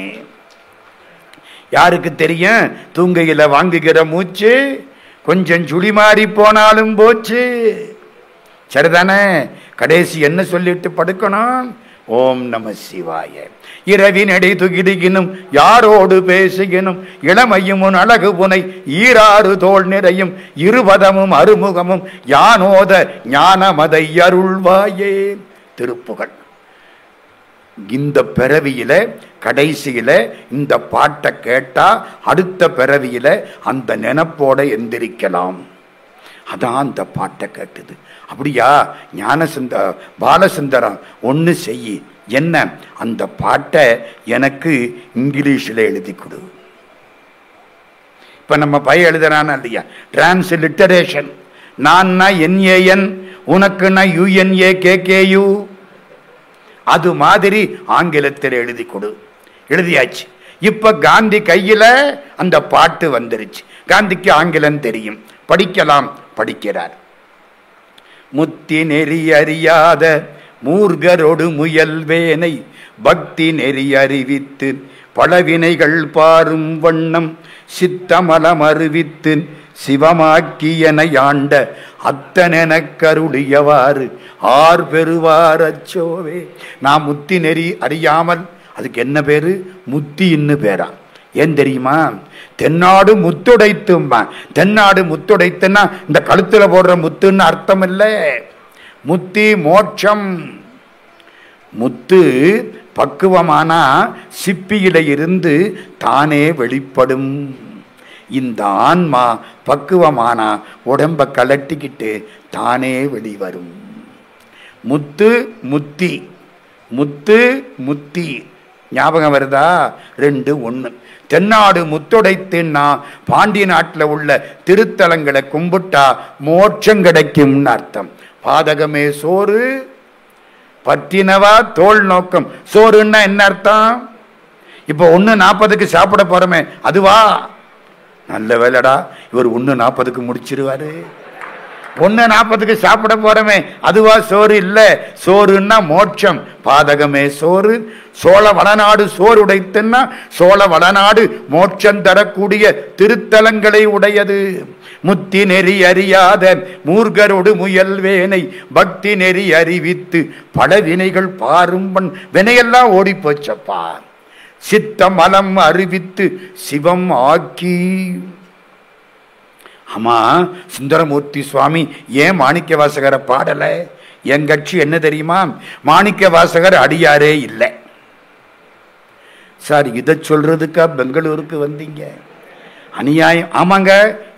யாருக்கு தெரியும்? தூங்கையில வாங்குகிற மூச்சு கொஞ்சம் சுழி மாறி போனாலும் போச்சு. சரிதானே? கடைசி என்ன சொல்லிட்டு படுக்கணும்? ஓம் நம சிவாய. இரவினடை துகிடுகினும் யாரோடு பேசுகினும் இளமையும் உன் அழகு புனை ஈராறு தோல் நிறையும் இருபதமும் அருமுகமும் யானோத ஞானமதை அருள்வாயே. திருப்புகழ். இந்த பிறவியில கடைசியில இந்த பாட்டை கேட்டா அடுத்த பிறவியில அந்த நினைப்போட எந்திரிக்கலாம். அதான் அந்த பாட்டை கேட்டுது. அப்படியா? பாலசுந்தரம் ஒன்னு செய்யி, என்ன? அந்த பாட்டை எனக்கு இங்கிலீஷ்ல எழுதி கொடு. இப்ப நம்ம பையன் எழுதுறானா இல்லையா, டிரான்ஸ்லிட்டரேஷன். நான்னா NAN, உனக்குன்னா UNAKKU. அது மாதிரி ஆங்கிலத்தில் எழுதி கொடு. எழுதியாச்சு. இப்ப காந்தி கையில அந்த பாட்டு வந்துருச்சு. காந்திக்கு ஆங்கிலம் தெரியும், படிக்கலாம். படிக்கிறார். முத்தி நெறி அறியாத மூர்கரோடு முயல்வேனை பக்தி நெறி அறிவித்து பலவினைகள் பாரும் வண்ணம் சித்தமலம் அறிவித்து சிவமாக்கியனை ஆண்ட அத்தனென கருளியவாறு ஆர் பெறுவார் அச்சோவே. நான் முத்தி நெறி அறியாமல், அதுக்கு என்ன பேரு? முத்தின்னு பேரா. ஏன் தெரியுமா? தென்னாடு முத்துடைத்தும்பா. தென்னாடு முத்துடைத்துன்னா இந்த கழுத்துல போடுற முத்துன்னு அர்த்தம் இல்லை. முத்தி மோட்சம். முத்து பக்குவமானா சிப்பியில இருந்து தானே வெளிப்படும். இந்த ஆன்மா பக்குவமானா உடம்ப கலட்டிக்கிட்டு தானே வெளிவரும். முத்து முத்தி, முத்து முத்தி. ஞாபகம் வருதா? ரெண்டு ஒண்ணு. தென்னாடு முத்துடைத்துன்னா பாண்டிய நாட்டில் உள்ள திருத்தலங்களை கும்பிட்டா மோட்சம் கிடைக்கும்னு அர்த்தம். பாதகமே சோறு பற்றினவா தோல் நோக்கம். சோறுன்னா என்ன அர்த்தம்? இப்ப 1:40 சாப்பிட போறோமே அதுவா? நல்ல வேலைடா, இவர் 1:40 முடிச்சிருவாரு. 1:40 சாப்பிட போறமே, அதுவா சோறு? இல்ல, சோறுன்னா மோட்சம், பாதகமே சோறு. சோழ வளநாடு சோறு உடைத்துன்னா சோழ வளநாடு மோட்சம் தரக்கூடிய திருத்தலங்களை உடையது. முத்தி நெறி அறியாத மூர்கரோடு முயல்வேனை பக்தி நெறி அறிவித்து பல வினைகள் பாரும்பன். வினையெல்லாம் ஓடி போச்சப்பா. சித்த மலம் அறிவித்து சிவம் ஆக்கி. ஆமா, சுந்தரமூர்த்தி சுவாமி ஏன் மாணிக்க வாசகரை பாடல? என் கட்சி என்ன தெரியுமா? மாணிக்க வாசகர் அடியாரே இல்லை. சார், இதை சொல்றதுக்கா பெங்களூருக்கு வந்தீங்க? அநியாயம். ஆமாங்க,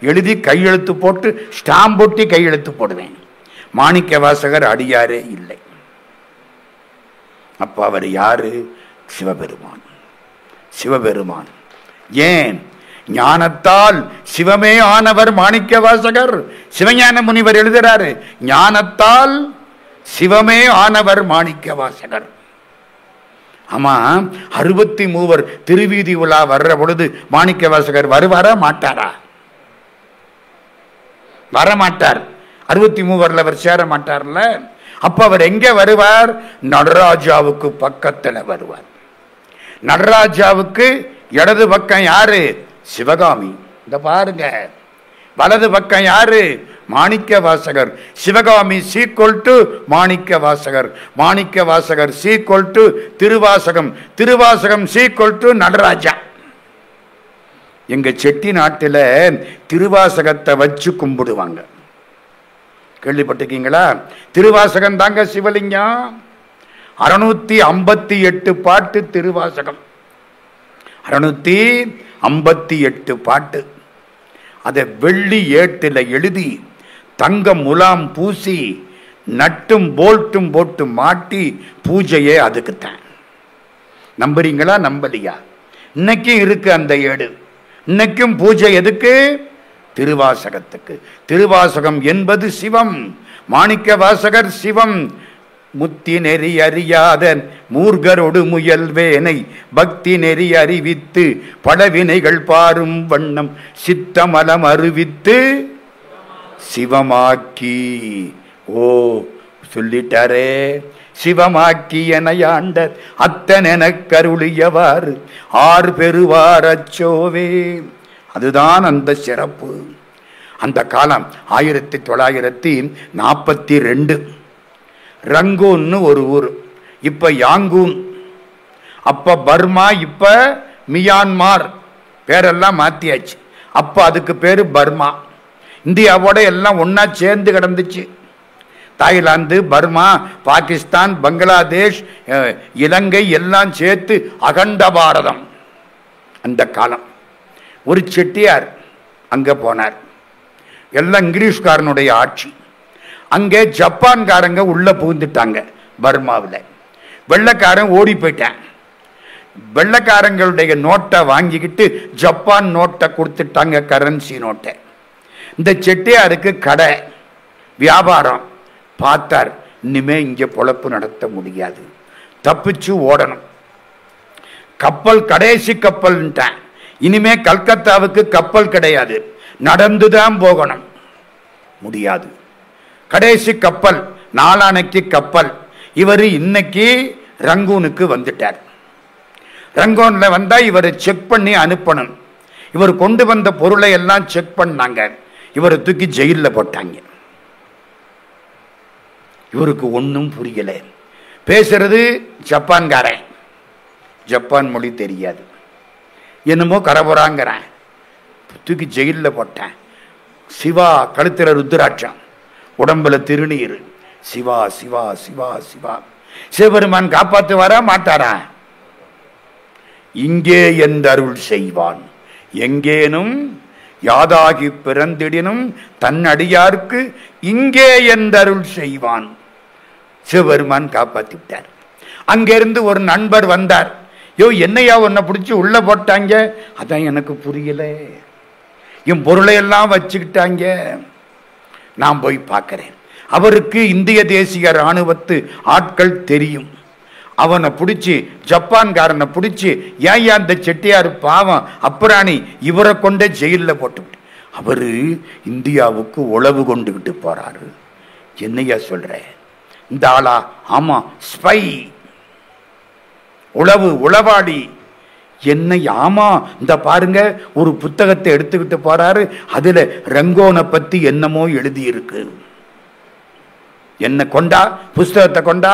எழுதி கையெழுத்து போட்டு ஸ்டாம்ப் போட்டி கையெழுத்து போடுவேன். மாணிக்க வாசகர் அடியாரே இல்லை. அப்ப அவர் யாரு? சிவபெருமான். சிவபெருமான். ஏன்? ஞானத்தால் சிவமே ஆனவர் மாணிக்க வாசகர். சிவஞான முனிவர் எழுதுறாரு, ஞானத்தால் சிவமே ஆனவர் மாணிக்க வாசகர். ஆமா, 63 திருவீதி உலா வர்ற பொழுது மாணிக்க வாசகர் வருவாரா மாட்டாரா? வரமாட்டார். 63 அவர் சேர மாட்டார்ல. அப்ப அவர் எங்க வருவார்? நடராஜாவுக்கு பக்கத்துல வருவார். நடராஜாவுக்கு இடது பக்கம் யாரு? சிவகாமி. இந்த பாருங்க, வலது பக்கம் யாரு? மாணிக்க வாசகர். சிவகாமி = மாணிக்க வாசகர். மாணிக்க வாசகர் = திருவாசகம். திருவாசகம் = நடராஜா. எங்க செட்டி நாட்டில் திருவாசகத்தை வச்சு கும்பிடுவாங்க. கேள்விப்பட்டிருக்கீங்களா? திருவாசகம் தாங்க சிவலிங்கம். 658 பாட்டு திருவாசகம். 658 பாட்டு. அதை வெள்ளி ஏட்டில் எழுதி தங்க முலாம் பூசி நட்டும் போல்ட்டும் போட்டு மாட்டி பூஜையே அதுக்குத்தான். நம்புறீங்களா? நம்பலியா? இன்னைக்கும் இருக்கு அந்த ஏடு. இன்னைக்கும் பூஜை எதுக்கு? திருவாசகத்துக்கு. திருவாசகம் என்பது சிவம். மாணிக்க வாசகர் சிவம். முத்தி நெறி அறியாத மூர்கரோடு முயல்வேனை பக்தி நெறி அறிவித்து பலவினைகள் பாரும் வண்ணம் சித்தமலம் அறிவித்து சிவமாக்கி. ஓ, சொல்லிட்டாரே, சிவமாக்கி எனையாண்ட அத்தனென கருளியவாறு ஆர் பெறுவார் அச்சோவே. அதுதான் அந்த சிறப்பு. அந்த காலம் 1942. ரங்கூன்னு ஒரு ஊர், இப்ப யாங்கூன். அப்ப பர்மா, இப்ப மியான்மார். பேரெல்லாம் மாத்தியாச்சு. அப்ப அதுக்கு பேரு பர்மா. இந்தியாவோட எல்லாம் ஒன்னா சேர்ந்து கிடந்துச்சு. தாய்லாந்து, பர்மா, பாகிஸ்தான், பங்களாதேஷ், இலங்கை எல்லாம் சேர்த்து அகண்ட பாரதம். அந்த காலம். ஒரு செட்டியார் அங்க போனார். எல்லாம் இங்கிலீஷ்காரனுடைய ஆட்சி. அங்கே ஜப்பான்காரங்க உள்ள புகுந்துட்டாங்க பர்மாவில். வெள்ளைக்காரன் ஓடி போயிட்டான். வெள்ளைக்காரங்களுடைய நோட்டை வாங்கிக்கிட்டு ஜப்பான் நோட்டை கொடுத்துட்டாங்க, கரன்சி நோட்டை. இந்த செட்டியாருக்கு கடை வியாபாரம். பார்த்தார், இனிமே இங்கே பொழப்பு நடத்த முடியாது, தப்பிச்சு ஓடணும். கப்பல் கடைசி கப்பல்ன்ட்டான். இனிமே கல்கத்தாவுக்கு கப்பல் கிடையாது, நடந்துதான் போகணும். முடியாது. கடைசி கப்பல், நாளானைக்கு கப்பல். இவர் இன்னைக்கு ரங்கூனுக்கு வந்துட்டார். ரங்கூன்ல வந்தா இவரை செக் பண்ணி அனுப்பணும். இவர் கொண்டு வந்த பொருளை எல்லாம் செக் பண்ணாங்க. இவரை தூக்கி ஜெயிலில் போட்டாங்க. இவருக்கு ஒன்றும் புரியல. பேசுறது ஜப்பான்காரன், ஜப்பான் மொழி தெரியாது. என்னமோ கரபுராங்கிறேன். தூக்கி ஜெயிலில் போட்டேன். சிவா கழுத்துல ருத்ராட்சம், உடம்புல திருநீர். சிவா சிவா சிவா சிவா. சிவபெருமான் காப்பாற்றுவாரா மாட்டாரா? இங்கே எந்தருள் செய்வான் எங்கேனும் யாதாகி பிறந்திடினும் தன்னடியார்க்கு இங்கே எந்தருள் செய்வான். சிவபெருமான் காப்பாற்றிவிட்டார். அங்கிருந்து ஒரு நண்பர் வந்தார். யோ, என்னையா உன்னை பிடிச்சி உள்ள போட்டாங்க? அதான் எனக்கு புரியல, என் பொருளை எல்லாம் வச்சுக்கிட்டாங்க, நான் போய் பார்க்கிறேன். அவருக்கு இந்திய தேசிய இராணுவத்து ஆட்கள் தெரியும். அவனை பிடிச்சி ஜப்பான்காரனை பிடிச்சி ஏன் அந்த செட்டியார் பாவம் அப்புறாணி இவரை கொண்டே ஜெயிலில் போட்டு அவரு இந்தியாவுக்கு உளவு கொண்டுகிட்டு போறாரு. என்னையா சொல்ற இந்த ஆளா? ஆமா, ஸ்பை, உளவாடி. என்னை? ஆமா, இந்த பாருங்க ஒரு புத்தகத்தை எடுத்துக்கிட்டு போறாரு. அதுல ரங்கோனை பத்தி என்னமோ எழுதி இருக்கு. என்ன கொண்டா புஸ்தகத்தை கொண்டா.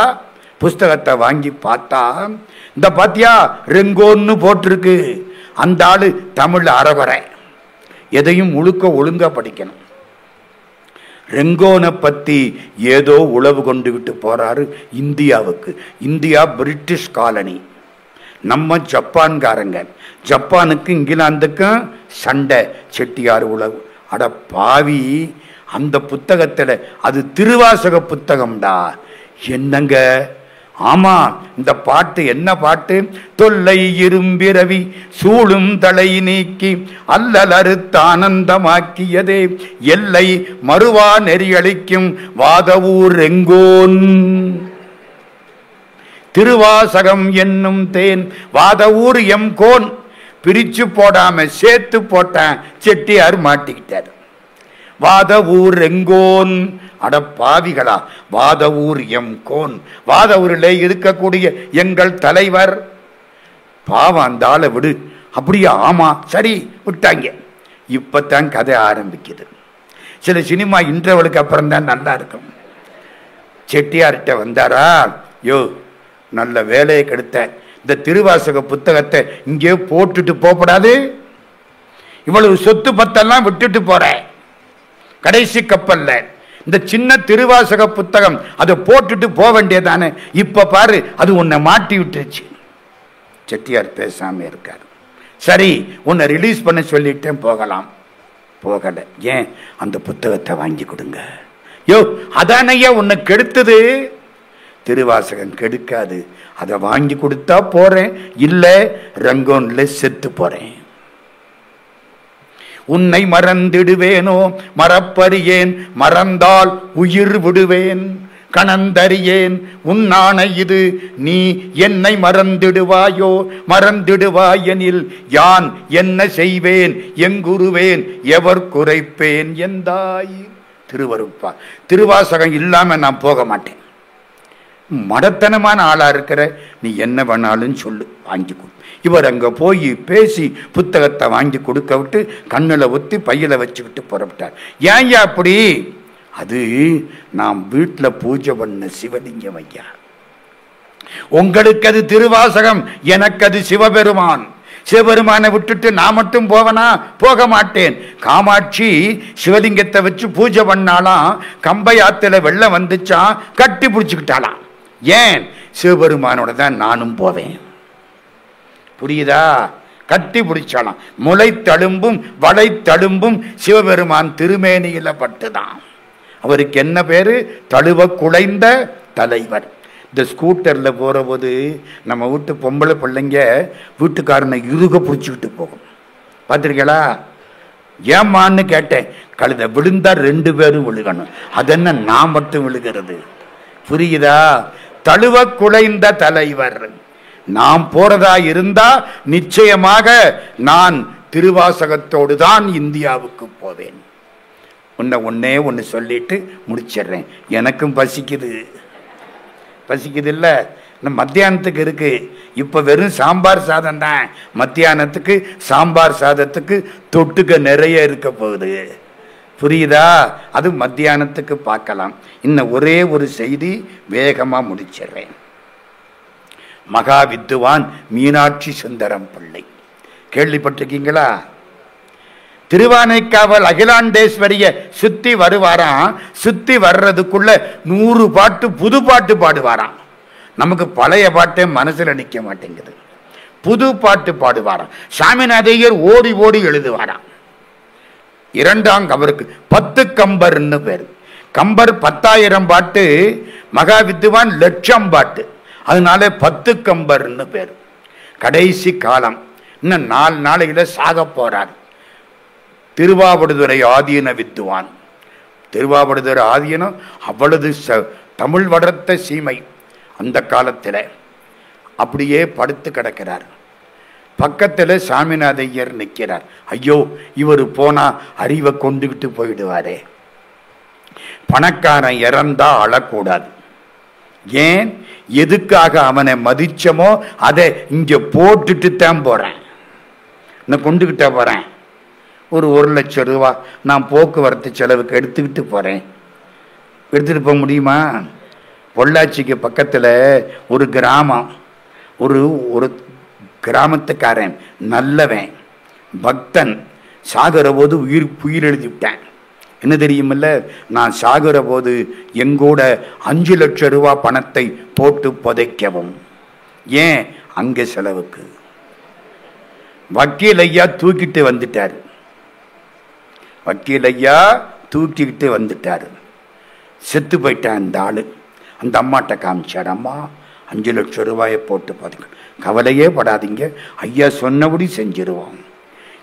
புஸ்தகத்தை வாங்கி பார்த்தா இந்த பாத்தியா ரெங்கோன்னு போட்டிருக்கு. அந்த ஆளு தமிழ் அறவரை, எதையும் ஒழுங்கா படிக்கணும். ரெங்கோனை பத்தி ஏதோ உளவு கொண்டுகிட்டு போறாரு இந்தியாவுக்கு. இந்தியா பிரிட்டிஷ் காலனி, நம்ம ஜப்பான்காரங்க. ஜப்பானுக்கு இங்கிலாந்துக்கும் சண்டை, செட்டியார் உளவு. அட பாவி, அந்த புத்தகத்துல அது திருவாசக புத்தகம்டா. என்னங்க? ஆமா, இந்த பாட்டு என்ன பாட்டு? தொல்லை இரும்பிரவி சூழும் தலை நீக்கி அல்லல் அறுத்த ஆனந்தமாக்கியதே எல்லை மறுவா நெறியளிக்கும் வாதவூர் ரெங்கோன். திருவாசகம் என்னும் தேன் வாதவூர் எம் கோன். பிரிச்சு போடாம சேர்த்து போட்டான், செட்டியார் மாட்டிக்கிட்டார். வாதவூர் ரெங்கோன். அட பாவிகளா, வாதவூர் எம் கோன். வாதவூரில் இருக்கக்கூடிய எங்கள் தலைவர். பாவம், அந்த ஆளை விடு. அப்படியா? ஆமா, சரி விட்டாங்க. இப்பத்தான் கதை ஆரம்பிக்குது. சில சினிமா இன்டர்வலுக்கு அப்புறம் தான் நல்லா இருக்கும். செட்டியார்கிட்ட வந்தாரா, யோ நல்ல வேலையை கெடுத்த, இந்த திருவாசக புத்தகத்தை இங்கே போட்டுட்டு போகப்படாது. இவ்வளவு சொத்து பத்தெல்லாம் விட்டுட்டு போற கடைசி கப்பல்ல இந்த சின்ன திருவாசக புத்தகம் அதை போட்டுட்டு போக வேண்டியதானே. இப்ப பாரு, அது உன்னை மாட்டி விட்டுருச்சு. செட்டியார் பேசாம இருக்காரு. சரி, உன்னை ரிலீஸ் பண்ண சொல்லிட்டேன், போகலாம். போகல. ஏன்? அந்த புத்தகத்தை வாங்கி கொடுங்க. யோ, அதானையா உன்னை கெடுத்தது. திருவாசகம் கெடுக்காது, அதை வாங்கி கொடுத்தா போறேன், இல்ல ரங்கோன்ல செத்து போறேன். உன்னை மறந்திடுவேனோ மறப்பறியேன், மறந்தால் உயிர் விடுவேன். கணந்தறியேன் உன்னான இது, நீ என்னை மறந்திடுவாயோ? மறந்திடுவாயெனில் யான் என்ன செய்வேன்? எங்குருவேன்? எவர் குறைப்பேன் எந்தாய். திருவருட்பா. திருவாசகம் இல்லாம நான் போக மாட்டேன். மடத்தனமான ஆளா இருக்கிற நீ என்ன வேணாலும் சொல்லு, வாங்கி கொடு. இவர் அங்க போய் பேசி புத்தகத்தை வாங்கி கொடுக்க விட்டு கண்ணுல ஒத்தி பையில வச்சுக்கிட்டு புறப்பட்டார். ஏன் அப்படி? அது நாம் வீட்டுல பூஜை பண்ண சிவலிங்கம் ஐயா. உங்களுக்கு அது திருவாசகம், எனக்கு அது சிவபெருமான். சிவபெருமானை விட்டுட்டு நான் மட்டும் போவனா? போக மாட்டேன். காமாட்சி சிவலிங்கத்தை வச்சு பூஜை பண்ணாலாம். கம்பை ஆத்துல வெள்ளம் வந்துச்சான், கட்டி பிடிச்சுக்கிட்டாலாம். ஏன்? சிவபெருமானோட தான் நானும் போவேன். புரியுதா? கட்டி பிடிச்சாலாம். முளை தழும்பும் வளை தழும்பும் சிவபெருமான் திருமேனியில பட்டுதான். அவருக்கு என்ன பேரு? தழுவ குலைந்த தலைவர். இந்த ஸ்கூட்டர்ல போற போது நம்ம வீட்டு பொம்பளை பிள்ளைங்க வீட்டுக்காரனை இறுக பிடிச்சிக்கிட்டு போகும். பார்த்திருக்கீங்களா? ஏமான்னு கேட்டேன். கழுத விழுந்தா 2 பேரும் விழுகணும். அதென்ன நான் மட்டும் விழுகிறது? புரியுதா? தழுவ குலைந்த தலைவர். நாம் போறதா இருந்தா நிச்சயமாக நான் திருவாசகத்தோடு தான் இந்தியாவுக்கு போவேன். ஒன்னே ஒன்னு சொல்லிட்டு முடிச்சிடுறேன். எனக்கும் பசிக்குது. பசிக்குது இல்ல? மத்தியானத்துக்கு இருக்கு. இப்ப வெறும் சாம்பார் சாதம் தான். மத்தியானத்துக்கு சாம்பார் சாதத்துக்கு தொட்டுக்க நிறைய இருக்க போகுது. புரியுதா? அது மத்தியானத்துக்கு பார்க்கலாம். இன்னும் ஒரே ஒரு செய்தி வேகமா முடிச்சிடுறேன். மகா வித்துவான் மீனாட்சி சுந்தரம் பிள்ளை கேள்விப்பட்டிருக்கீங்களா? திருவானைக்காவல் அகிலாண்டேஸ்வரிய சுத்தி வருவாராம். சுத்தி வர்றதுக்குள்ள 100 பாட்டு புது பாட்டு பாடுவாராம். நமக்கு பழைய பாட்டே மனசுல நிக்க மாட்டேங்குது. புது பாட்டு பாடுவாராம். சாமிநாதையர் ஓடி ஓடி எழுதுவாராம். 2ஆம் அவருக்கு 10 கம்பர்னு பேரு. கம்பர் 10,000 பாட்டு, மகா வித்துவான் 1,00,000 பாட்டு. அதனால 10 கம்பர்னு பேரு. கடைசி காலம், இன்னும் 4 நாளையில சாக போறார். திருவாவடுதுறை ஆதீன வித்துவான். திருவாவடுதுறை ஆதீனம் அவ்வளவு தமிழ் வளர்த்த சீமை அந்த காலத்தில். அப்படியே படுத்து கிடக்கிறார். பக்கத்தில் சாமிநாதையர் நிற்கிறார். ஐயோ, இவர் போனா அறிவை கொண்டுகிட்டு போயிடுவாரே. பணக்காரன் இறந்தா அழக்கூடாது. ஏன், எதுக்காக அவனை மதிச்சமோ அதை இங்க போட்டுட்டு தான் போறேன், நான் கொண்டுகிட்ட போறேன். ஒரு 1,00,000 ரூபா நான் போக்குவரத்து செலவுக்கு எடுத்துக்கிட்டு போறேன். எடுத்துட்டு போக முடியுமா? பொள்ளாச்சிக்கு பக்கத்தில் ஒரு கிராமம், ஒரு கிராமத்துக்காரன் நல்லவன் பக்தன் சாகிற போது உயிர் எழுதி விட்டேன். என்ன தெரியுமில்ல, நான் சாகிற போது எங்கூட 5 லட்சம் ரூபா பணத்தை போட்டு புதைக்கவும். ஏன், அங்கே செலவுக்கு. வக்கீல் ஐயா தூக்கிட்டு வந்துட்டார். வக்கீல் ஐயா தூக்கிக்கிட்டு வந்துட்டார். செத்து போயிட்டான் அந்த ஆளு. அந்த அம்மாட்ட காமிச்சார். அம்மா, 5 லட்சம் ரூபாயை போட்டு புதைக்க, கவலையே படாதீங்க, ஐயா சொன்னபடி செஞ்சிருவோம்.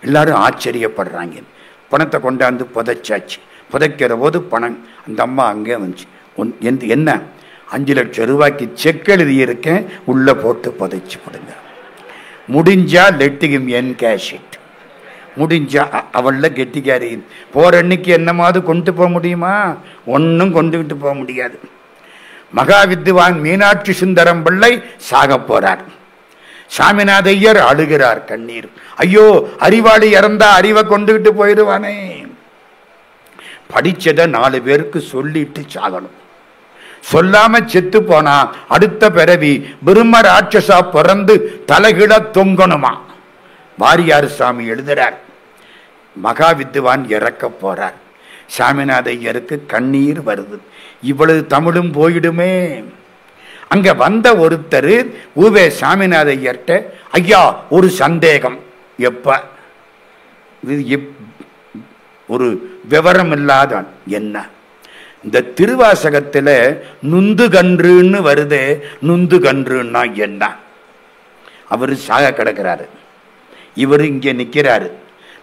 எல்லாரும் ஆச்சரியப்படுறாங்க. பணத்தை கொண்டாந்து புதைச்சாச்சு. புதைக்கிற போது பணம் அந்த அம்மா அங்கே வந்துச்சு. என்ன, 5 லட்சம் ரூபாய்க்கு செக் எழுதி இருக்கேன், உள்ள போட்டு புதைச்சு போடுங்க. முடிஞ்சா லெட்டிகும் என் கேஷிட். முடிஞ்சா அவள கெட்டிக்காரி. போற அன்னைக்கு என்னமாவது கொண்டு போக முடியுமா? ஒன்னும் கொண்டுகிட்டு போக முடியாது. மகாவித்வான் மீனாட்சி சுந்தரம் பிள்ளை சாக போறார். சாமிநாதையர் அழுகிறார், கண்ணீர். ஐயோ, அறிவாளி இறந்தா அறிவை கொண்டுகிட்டு போயிடுவானே. படிச்சதை 4 பேருக்கு சொல்லிட்டு சாகணும். சொல்லாம செத்து போனா அடுத்த பிறவி பிரம்ம ராட்சசா பிறந்து தலைகிட தொங்கணுமா. வாரியார் சாமி எழுதுறார். மகாவித்வான் இறக்க போறார். சாமிநாதையருக்கு கண்ணீர் வருது. இவ்வளவு தமிழும் போயிடுமே. அங்க வந்த ஒருத்தர் ஊவே சாமிநாதையர்கிட்ட, ஐயா ஒரு சந்தேகம். எப்ப ஒரு விவரம் இல்லாதான் என்ன, இந்த திருவாசகத்துல நுந்து கன்றுன்னு வருதே, நுந்து கன்றுன்னா என்ன? அவரு சாக கிடக்கிறாரு, இவரு இங்க நிக்கிறாரு.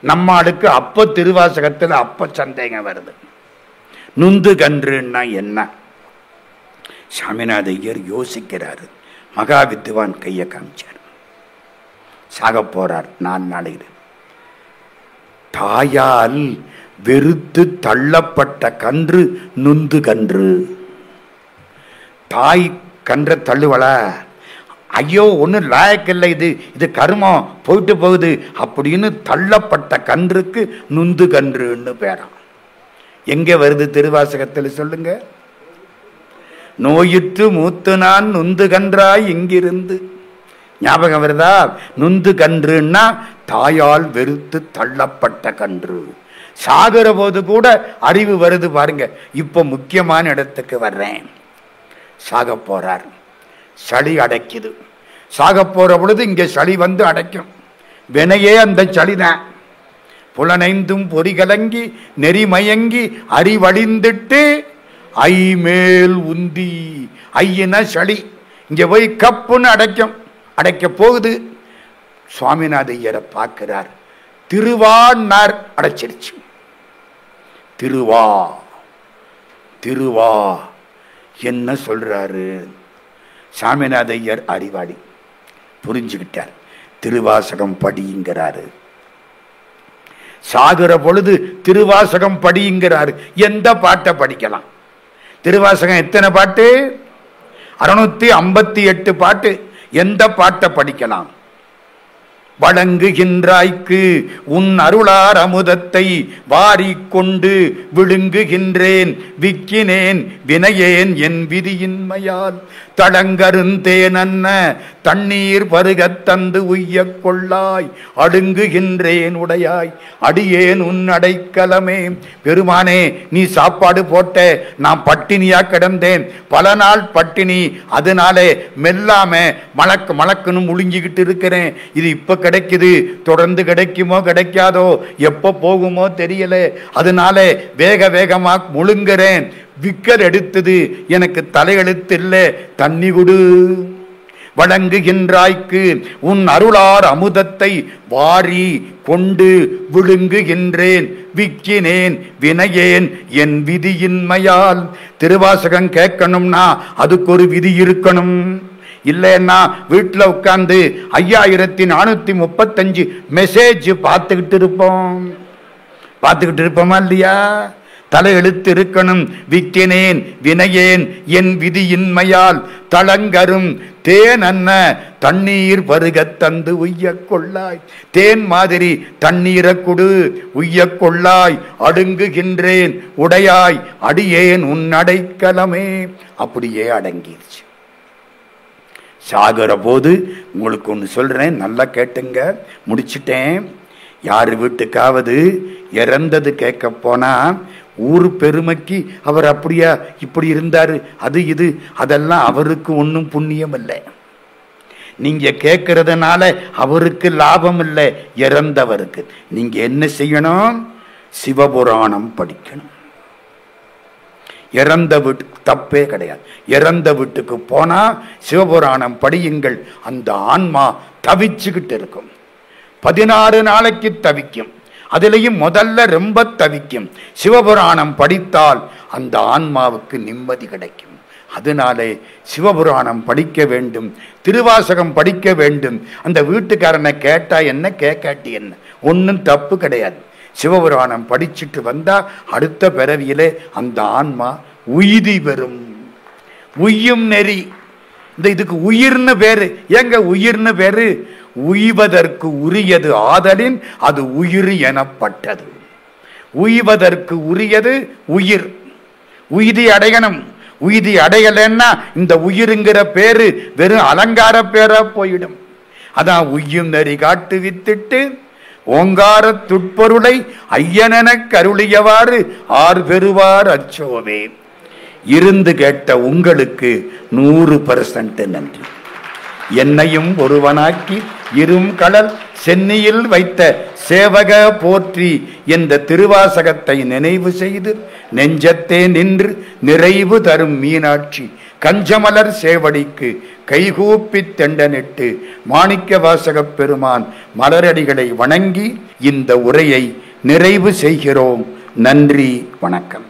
நம்ம ஆளுக்கு அப்ப திருவாசகத்துல அப்ப சந்தேகம் வருது. நுந்து கன்றுன்னா என்ன? சாமிநாதையர் யோசிக்கிறாரு. மகாவித்வான் கையை காமிச்சார். சாக போறார் 4 நாளையில். தாயால் வெறுத்து தள்ளப்பட்ட கன்று நுந்து கன்று. தாய் கன்ற தள்ளுவளா? ஐயோ, ஒன்னும் லாயக்கில்லை, இது கர்மம், போயிட்டு போகுது அப்படின்னு தள்ளப்பட்ட கன்றுக்கு நுந்து கன்றுன்னு பேராம். எங்க வருது திருவாசகத்தில் சொல்லுங்க? நோயிற்று மூத்து நான் நுந்து கன்றாய் இங்கிருந்து. ஞாபகம் வருதா? நுந்து கன்றுன்னா தாயால் வெறுத்து தள்ளப்பட்ட கன்று. சாகிற போது கூட அறிவு வருது பாருங்க. இப்ப முக்கியமான இடத்துக்கு வர்றேன். சாக போறார். சளி அடைக்குது. சாக போற பொழுது இங்க சளி வந்து அடைக்கும். வினையே அந்த சளிதான். புலனைந்தும் பொறிகலங்கி நெறிமயங்கி அறிவழிந்துட்டு ஐ மேல் உந்தி. ஐயின சளி இங்க போய் கப்புன்னு அடைக்கும். அடைக்க போகுது. சுவாமிநாதையரை பார்க்கிறார். திருவான்னார் அடைச்சிருச்சு. திருவா திருவா என்ன சொல்றாரு? சாமிநாதையர் அறிவாளி, புரிஞ்சுக்கிட்டார். திருவாசகம் படிங்கிறாரு. சாகுற பொழுது திருவாசகம் படிங்கிறாரு. எந்த பாட்டை படிக்கலாம்? திருவாசகம் எத்தனை பாட்டு? 658 பாட்டு. எந்த பாட்டை படிக்கலாம்? வழங்குகின்றாய்க்கு உன் அருளார் அமுதத்தை வாரிக்கொண்டு விழுங்குகின்றேன் விக்கினேன் வினையேன் என் விதியின்மையால் தளங்கருந்தேன் அன்ன தண்ணீர் பருகத் தந்து உய்ய கொள்ளாய் அடுங்குகின்றேன் உடையாய் அடியேன் உன் அடைக்கலமே. பெருமானே, நீ சாப்பாடு போட்ட, நான் பட்டினியா கிடந்தேன், பல நாள் பட்டினி. அதனாலே மெல்லாம மலக்குன்னு முழுங்கிக்கிட்டு இருக்கிறேன். இது இப்ப கிடைக்குது, தொடர்ந்து கிடைக்குமோ கிடைக்காதோ, எப்ப போகுமோ தெரியல. அதனால வேக வேகமா முழுங்குறேன். விக்கல் எடுத்தது, எனக்கு தலையெழுத்து இல்லை, தண்ணி குடு. வழங்குகின்றாய்க்கு உன் அருளார் அமுதத்தை வாரி கொண்டு விழுங்குகின்றேன் விக்கினேன் வினையேன் என் விதியின்மையால். திருவாசகம் கேட்கணும்னா அதுக்கு ஒரு விதி இருக்கணும். இல்லைன்னா வீட்டில் உட்கார்ந்து 5435 மெசேஜ் பார்த்துக்கிட்டு இருப்போமா இல்லையா? தலையெழுத்து இருக்கணும். விக்கினேன் வினையேன் என் விதியின்மையால் தளங்கரும் தேன் அன்ன தண்ணீர் பருகத் தந்து உய்ய கொள்ளாய். தேன் மாதிரி தண்ணீரை கொடு, உய்ய கொள்ளாய். அடுங்குகின்றேன் உடையாய் அடியேன் உன் அடைக்கலமே. அப்படியே அடங்கிருச்சு. சாகிற போது உங்களுக்கு ஒன்று சொல்றேன், நல்லா கேட்டுங்க, முடிச்சுட்டேன். யாரு வீட்டுக்காவது இறந்தது கேட்க போனா ஊர் பெருமைக்கு அவர் அப்படியா இப்படி இருந்தாரு, அது இது அதெல்லாம் அவருக்கு ஒன்றும் புண்ணியம் இல்லை. நீங்க கேட்கறதுனால அவருக்கு லாபம் இல்லை, இறந்தவருக்கு. நீங்க என்ன செய்யணும்? சிவபுராணம் படிக்கணும். இறந்த வீட்டுக்கு தப்பே கிடையாது. இறந்த வீட்டுக்கு போனா சிவபுராணம் படியுங்கள். அந்த ஆன்மா தவிச்சுக்கிட்டு இருக்கும். 16 நாளைக்கு தவிக்கும். அதிலையும் முதல்ல ரொம்ப தவிக்கும். சிவபுராணம் படித்தால் அந்த ஆன்மாவுக்கு நிம்மதி கிடைக்கும். அதனாலே சிவபுராணம் படிக்க வேண்டும், திருவாசகம் படிக்க வேண்டும். அந்த வீட்டுக்காரனை கேட்டா என்ன, கேட்காட்டி என்ன, ஒன்றும் தப்பு கிடையாது. சிவபுராணம் படிச்சுட்டு வந்தா அடுத்த பிறவியிலே அந்த ஆன்மா உய்தி பெறும். உய்யும் நெறி. இதுக்கு உயிர்னு பேரு. ஏங்க உயிர்னு பேரு? உய்வதற்கு உரியது ஆதலின் அது உயிர் எனப்பட்டது. உய்வதற்கு உரியது உயிர். உய்தி அடையணும். உய்தி அடையலன்னா இந்த உயிருங்கிற பேரு வெறும் அலங்கார பேரா போயிடும். அதான் உய்யும் நெறி காட்டு வித்திட்டு ஓங்கார துட்பொருளை ஐயனென கருளியவாறு ஆர் பெறுவார் அச்சோவே. இருந்து கேட்ட உங்களுக்கு 100% நன்றி. என்னையும் ஒருவனாக்கி இரும் கடல் சென்னியில் வைத்த சேவக போற்றி என்ற திருவாசகத்தை நினைவு செய்து நெஞ்சத்தே நின்று நிறைவு தரும் மீனாட்சி கஞ்சமலர் சேவடிக்கு கைகூப்பி தெண்டனிட்டு மாணிக்க வாசகப் பெருமான் மலரடிகளை வணங்கி இந்த உரையை நிறைவு செய்கிறோம். நன்றி, வணக்கம்.